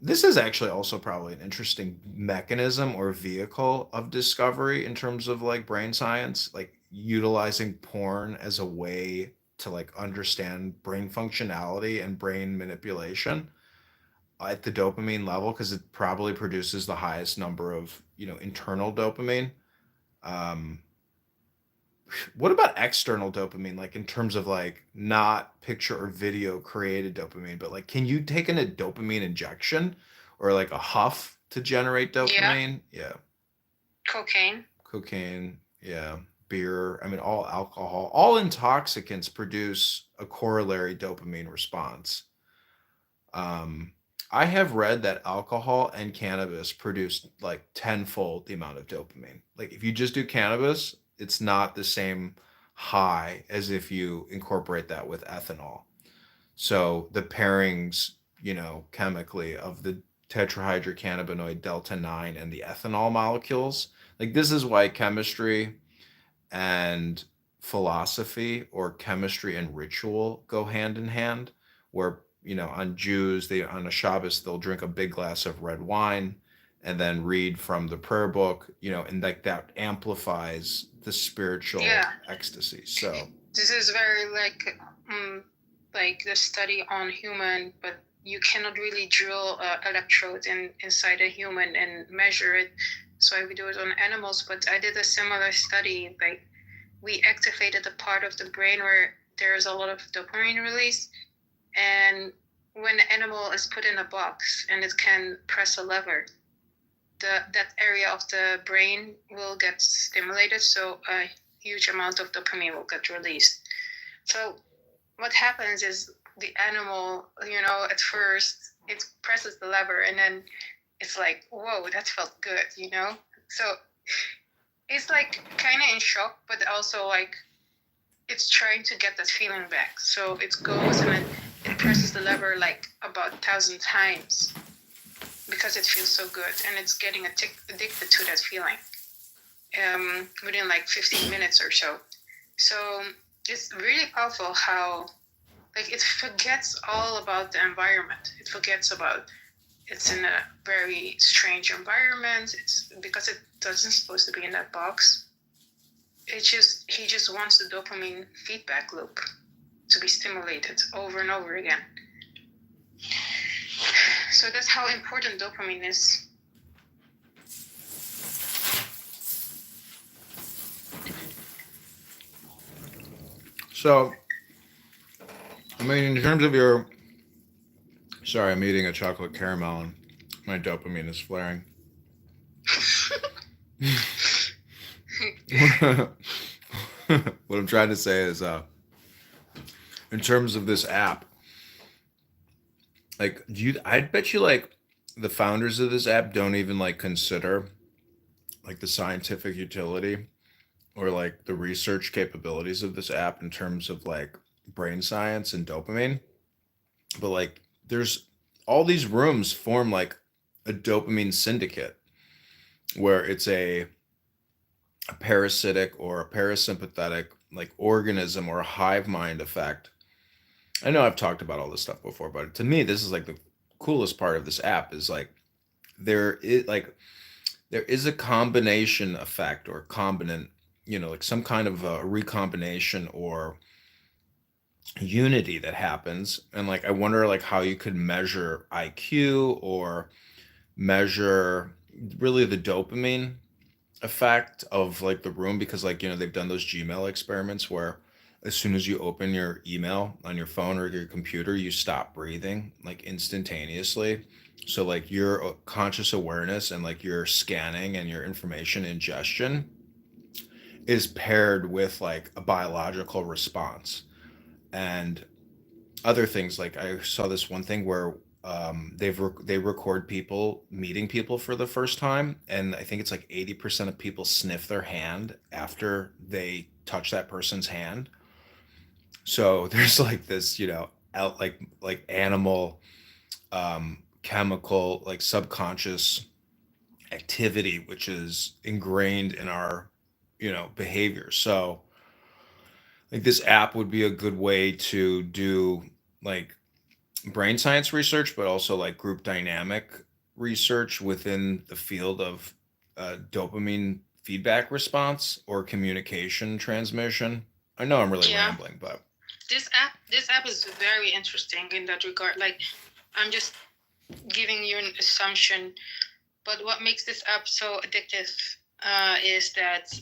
This is actually also probably an interesting mechanism or vehicle of discovery in terms of like brain science, like utilizing porn as a way to like understand brain functionality and brain manipulation at the dopamine level, because it probably produces the highest number of internal dopamine. um, what about external dopamine, like in terms of like not picture or video created dopamine, but like can you take in a dopamine injection or like a huff to generate Yeah. dopamine? Yeah. Cocaine. Cocaine, yeah. Beer, I mean, all alcohol, all intoxicants produce a corollary dopamine response. Um, I have read that alcohol and cannabis produce like tenfold the amount of dopamine. Like if you just do cannabis, it's not the same high as if you incorporate that with ethanol. So the pairings, chemically of the tetrahydrocannabinoid delta 9 and the ethanol molecules, like this is why chemistry and philosophy, or chemistry and ritual, go hand in hand. Where on Jews, they on a Shabbos they'll drink a big glass of red wine and then read from the prayer book, and like that amplifies the spiritual Yeah. ecstasy. So This is very like the study on human, but you cannot really drill electrodes inside a human and measure it. So we do it on animals, but I did a similar study. Like we activated the part of the brain where there's a lot of dopamine release, and when the animal is put in a box and it can press a lever, that area of the brain will get stimulated, so a huge amount of dopamine will get released. So what happens is the animal, at first it presses the lever and then it's like, whoa, that felt good, So it's like kind of in shock, but also like it's trying to get that feeling back. So it goes and then it presses the lever like about 1,000 times because it feels so good, and it's getting addicted to that feeling within like 15 minutes or so. So it's really powerful how like it forgets all about the environment. It forgets about it's in a very strange environment. It's because it doesn't supposed to be in that box. He just wants the dopamine feedback loop to be stimulated over and over again. So that's how important dopamine is. So, I mean, in terms of your, sorry, I'm eating a chocolate caramel and my dopamine is flaring. What I'm trying to say is, in terms of this app, like, I bet you like the founders of this app don't even like consider like the scientific utility or like the research capabilities of this app in terms of like brain science and dopamine. But like there's all these rooms form like a dopamine syndicate where it's a parasitic or a parasympathetic like organism or a hive mind effect. I know I've talked about all this stuff before, but to me this is like the coolest part of this app is like there is a combination effect or combinant, like some kind of a recombination or unity that happens. And like I wonder like how you could measure IQ or measure really the dopamine effect of like the room, because like they've done those Gmail experiments where as soon as you open your email on your phone or your computer you stop breathing like instantaneously. So like your conscious awareness and like your scanning and your information ingestion is paired with like a biological response. And other things, like I saw this one thing where they record people meeting people for the first time, and I think it's like 80% of people sniff their hand after they touch that person's hand. So there's like this out like animal chemical like subconscious activity, which is ingrained in our, behavior. So like this app would be a good way to do like brain science research, but also like group dynamic research within the field of dopamine feedback response or communication transmission. I know I'm really rambling, but this app is very interesting in that regard. Like, I'm just giving you an assumption, but what makes this app so addictive is that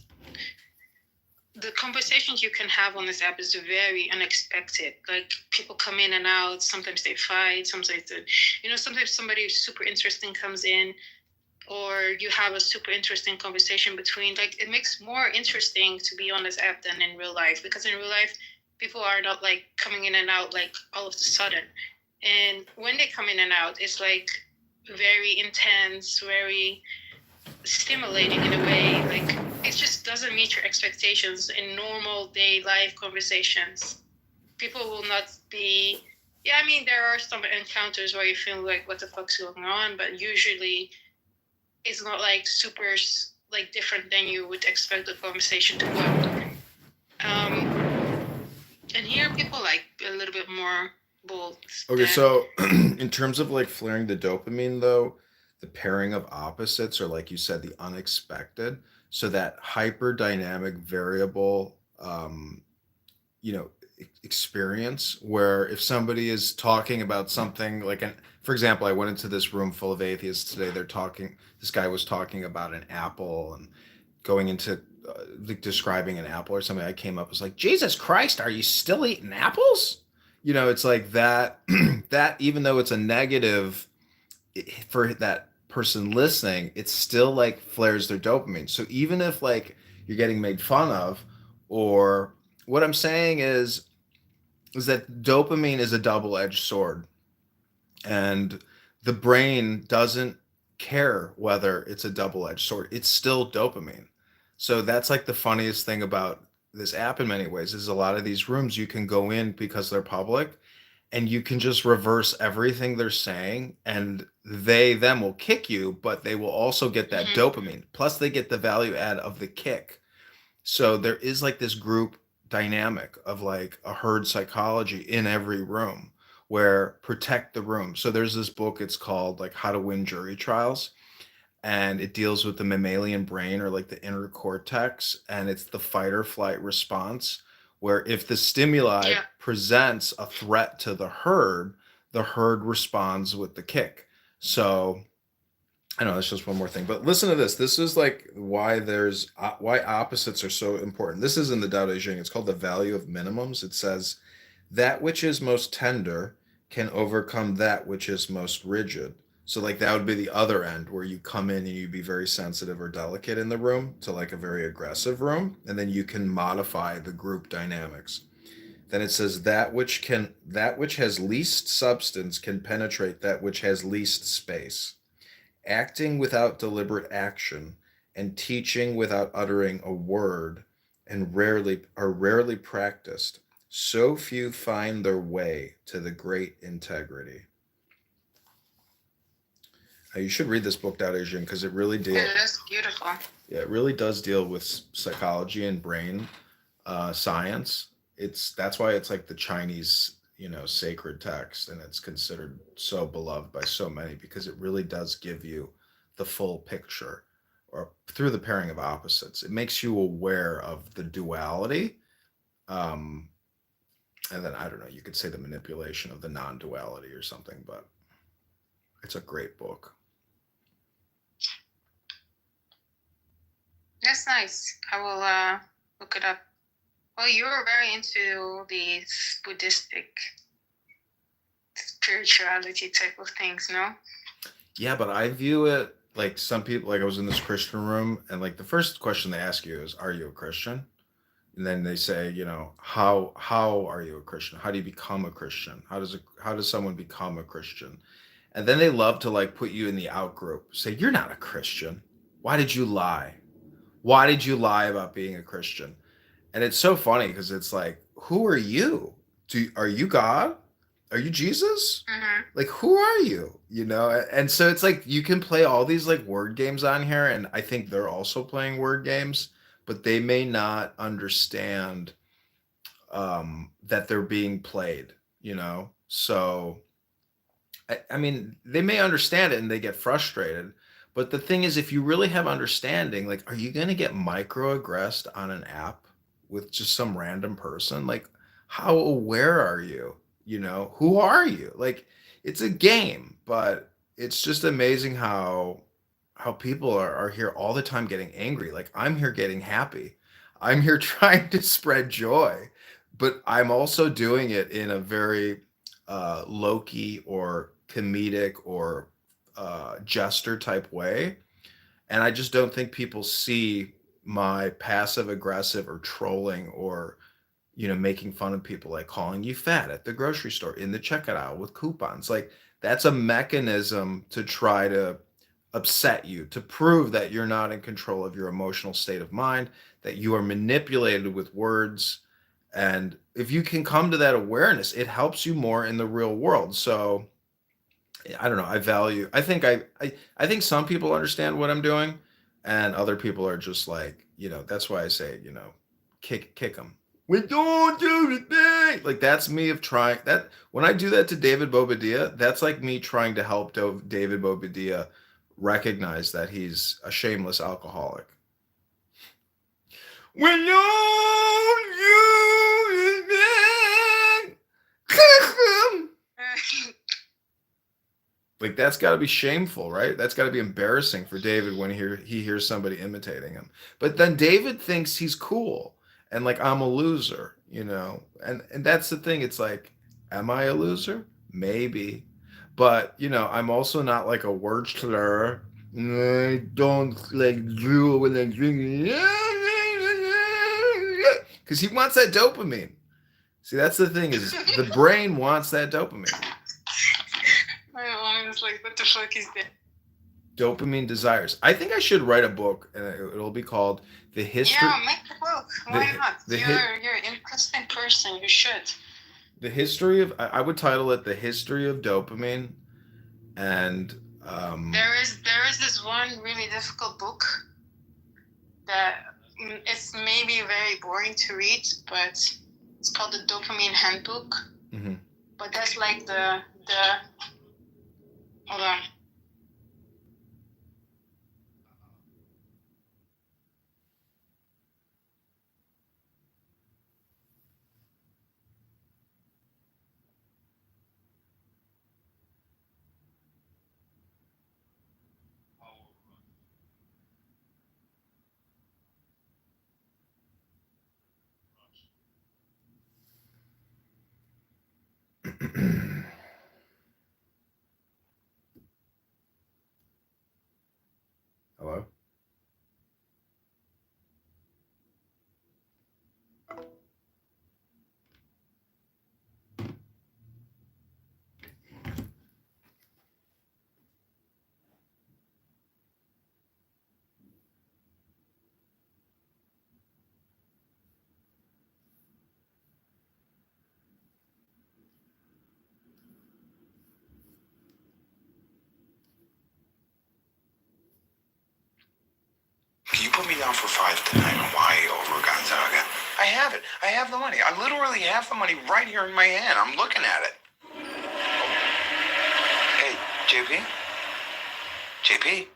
the conversations you can have on this app is very unexpected. Like, people come in and out. Sometimes they fight. Sometimes sometimes somebody super interesting comes in, or you have a super interesting conversation between. Like, it makes more interesting to be on this app than in real life, because in real life, people are not like coming in and out like all of a sudden. And when they come in and out, it's like very intense, very stimulating in a way. Like, it just doesn't meet your expectations in normal day life conversations. People will not be. Yeah, I mean, there are some encounters where you feel like, what the fuck's going on? But usually it's not like super like different than you would expect the conversation to go. And here people like a little bit more bold. Okay, so in terms of like flaring the dopamine, though, the pairing of opposites, or like you said, the unexpected. So that hyper dynamic variable, experience where if somebody is talking about something like for example, I went into this room full of atheists today. This guy was talking about an apple and going into like describing an apple or something. I came up was like, Jesus Christ, are you still eating apples? It's like that, that even though it's a negative for that person listening, it still like flares their dopamine. So even if like you're getting made fun of, or what I'm saying is that dopamine is a double-edged sword, and the brain doesn't care whether it's a double-edged sword. It's still dopamine. So that's like the funniest thing about this app in many ways is a lot of these rooms you can go in because they're public and you can just reverse everything they're saying, and them will kick you, but they will also get that dopamine. Plus they get the value add of the kick. So there is like this group dynamic of like a herd psychology in every room where protect the room. So there's this book, it's called like How to Win Jury Trials, and it deals with the mammalian brain, or like the inner cortex, and it's the fight or flight response, where if the stimuli presents a threat to the herd responds with the kick. So I know that's just one more thing, but listen to this. This is like why why opposites are so important. This is in the Tao Te Ching. It's called the value of minimums. It says that which is most tender can overcome that which is most rigid. So like that would be the other end, where you come in and you'd be very sensitive or delicate in the room to like a very aggressive room, and then you can modify the group dynamics. Then it says that which has least substance can penetrate that which has least space. Acting without deliberate action and teaching without uttering a word are rarely practiced. So few find their way to the great integrity. You should read this book, Tao Te Ching, because it really deals. Yeah, that's beautiful. Yeah, it really does deal with psychology and brain science. That's why it's like the Chinese, sacred text, and it's considered so beloved by so many, because it really does give you the full picture, or through the pairing of opposites. It makes you aware of the duality. And then, I don't know, you could say the manipulation of the non-duality or something, but it's a great book. That's nice. I will look it up. Well, you're very into these Buddhistic spirituality type of things, no? Yeah, but I view it like some people, like I was in this Christian room, and like the first question they ask you is, are you a Christian? And then they say, how are you a Christian? How do you become a Christian? How does someone become a Christian? And then they love to like put you in the out group. Say, you're not a Christian. Why did you lie? Why did you lie about being a Christian? And it's so funny because it's like, who are you? Are you God? are you Jesus? Mm-hmm. Like, who are you? You know? And so it's like you can play all these like word games on here, and I think they're also playing word games, but they may not understand that they're being played, you know? So I mean, they may understand it and they get frustrated. But the thing is, if you really have understanding, like, are you going to get microaggressed on an app with just some random person? Like, how aware are you? You know, who are you? Like, it's a game, but it's just amazing how people are here all the time getting angry. Like, I'm here getting happy. I'm here trying to spread joy, but I'm also doing it in a very low key or comedic or jester type way. And I just don't think people see my passive aggressive or trolling or, you know, making fun of people, like calling you fat at the grocery store in the checkout aisle with coupons. Like, that's a mechanism to try to upset you, to prove that you're not in control of your emotional state of mind, that you are manipulated with words. And if you can come to that awareness, it helps you more in the real world. So I don't know. I think some people understand what I'm doing, and other people are just like, you know, that's why I say, you know, kick them. We don't do the thing. Like, that's me of trying that. When I do that to David Bobadilla, that's like me trying to help David Bobadilla recognize that he's a shameless alcoholic. When like, that's got to be shameful, right? That's got to be embarrassing for David when he hears somebody imitating him. But then David thinks he's cool and like, I'm a loser, you know? And that's the thing. It's like, am I a loser? Maybe. But, you know, I'm also not like a word slur. I don't like drool when I'm drinking. Because he wants that dopamine. See, that's the thing, is the brain wants that dopamine. My mom is like, what the fuck is that? Dopamine desires. I think I should write a book, and it'll be called The History. Yeah, make a book. Why not? You're an interesting person. You should. The history of. I would title it The History of Dopamine, and there is this one really difficult book that it's maybe very boring to read, but it's called the Dopamine Handbook. Mm-hmm. But that's like the hold on. Hello? Can you put me down for 5 tonight on Hawaii over Gonzaga? I have it. I have the money. I literally have the money right here in my hand. I'm looking at it. Hey, JP? JP?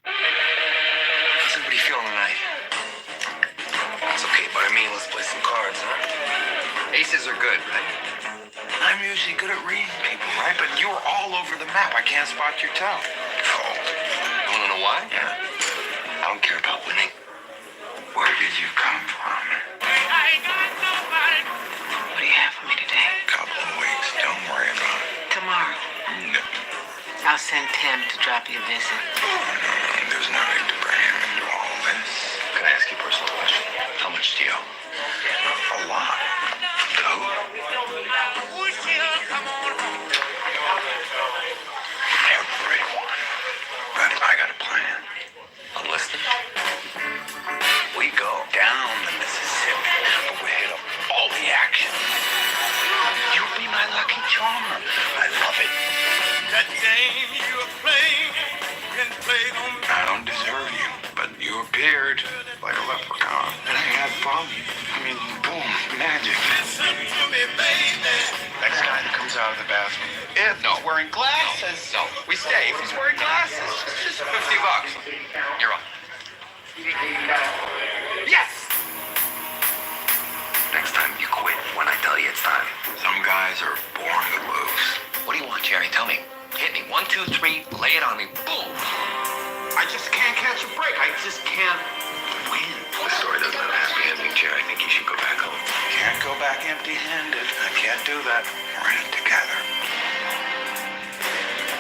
How's everybody feeling tonight? That's okay, but I mean, let's play some cards, huh? Aces are good, right? I'm usually good at reading people, right? But you're all over the map. I can't spot your toe. Oh. You wanna know why? Yeah. I don't care about winning. Where did you come from? I got nobody. What do you have for me today? Couple of weeks. Don't worry about it. Tomorrow. No. I'll send Tim to drop you a visit. There's no need to bring him into all this. Can I ask you a personal question? How much do you owe? A lot. To who? Everyone. But I got a plan. I'm listening. We go down the Mississippi, but we hit up all the action. You'll be my lucky charm. That game you are playing been played on me. I don't deserve you, but you appeared like a leprechaun. And I had fun. I mean, boom, magic. Listen to me, baby. Next guy that comes out of the bathroom. If not wearing glasses. No, we stay. If he's wearing glasses, just $50. You're on. Yes! Next time you quit when I tell you it's time. Some guys are born to lose. What do you want, Jerry? Tell me. Hit me. 1, 2, 3. Lay it on me. Boom. I just can't catch a break. I just can't win. The story doesn't have a happy ending, Jerry. I think you should go back home. Can't go back empty-handed. I can't do that. We're in it together.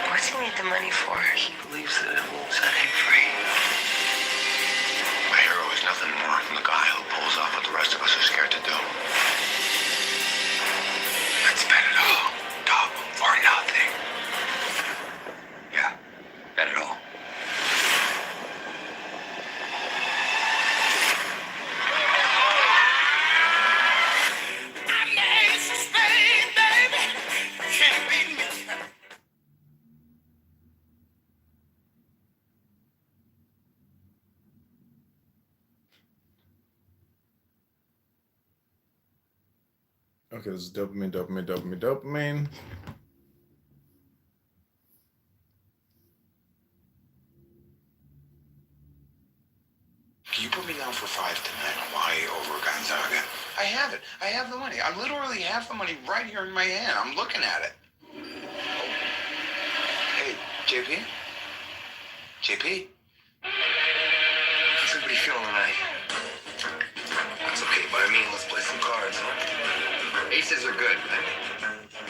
What's he need the money for? He believes that it will set him free. My hero is nothing more than the guy who pulls off what the rest of us are scared to do. Let's bet it all. Double or nothing. Yeah. Bet it all. Okay, this is dopamine. Can you put me down for 5 tonight, Hawaii over Gonzaga? I have it. I have the money. I literally have the money right here in my hand. I'm looking at it. Hey, JP? JP? How's everybody feeling tonight? That's okay, but I mean, let's play some cards, huh? Aces are good.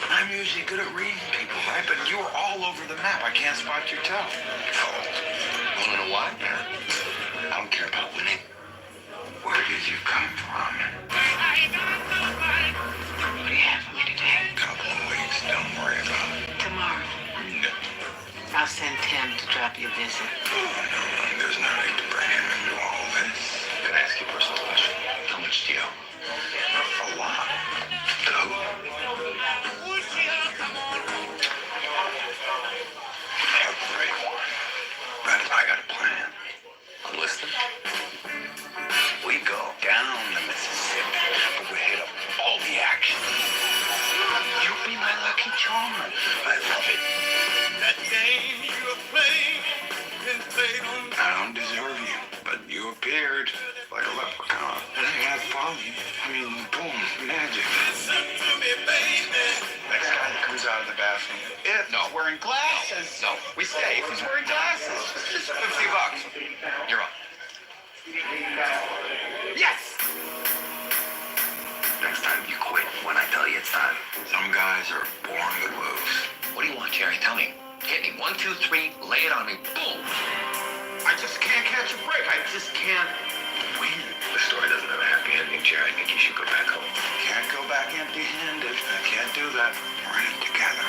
I'm usually good at reading people, right? But you were all over the map. I can't spot your toe. Oh, wanna know why? I don't care about winning. Where did you come from? What do you have for me today? Couple of weeks. Don't worry about it. Tomorrow. No. I'll send Tim to drop you a visit. No, there's no need to bring him into all this. Can I ask you a personal question? How much do you owe? A lot. To who? Everyone. But I got a plan. I'm listening. We go down the Mississippi, but we hit up all the action. You'll be my lucky charm. I love it. That game you are playing been played on. I don't deserve you, but you appeared like a leprechaun. And I had fun. I mean, boom, magic. Listen to me, baby. Next guy that comes out of the bathroom. If not wearing glasses. No, we stay. If he's wearing glasses, just $50. You're on. Yes! Next time you quit when I tell you it's time. Some guys are born to lose. What do you want, Jerry? Tell me. Hit me. 1, 2, 3. Lay it on me. Boom. I just can't catch a break. I just can't win. The story doesn't have a happy ending, Jerry. I think you should go back home. Can't go back empty-handed. I can't do that. We're in it together.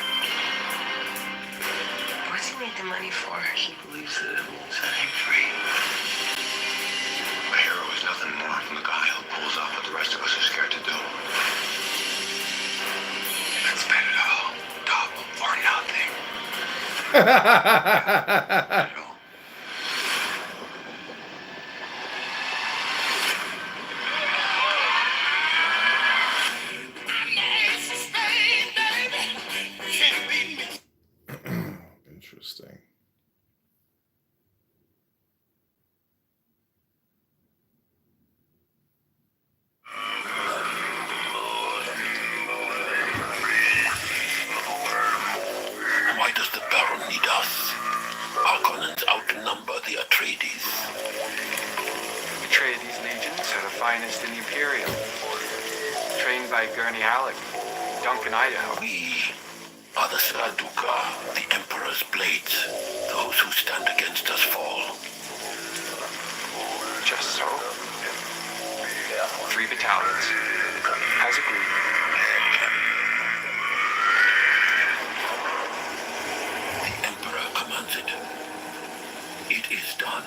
What's he need the money for? He believes that it will set him free. My hero is nothing more than the guy who pulls off what the rest of us are scared to do. Let's bet it all. Double or nothing. Interesting. Why does the Baron need us? Harkonnens outnumber the Atreides. Atreides legions are the finest in the Imperium. Trained by Gurney Halleck, Duncan, Idaho. We are the Saraduka, the Emperor's blades. Those who stand against us fall. Just so. 3 battalions. As agreed. The Emperor commands it. It is done.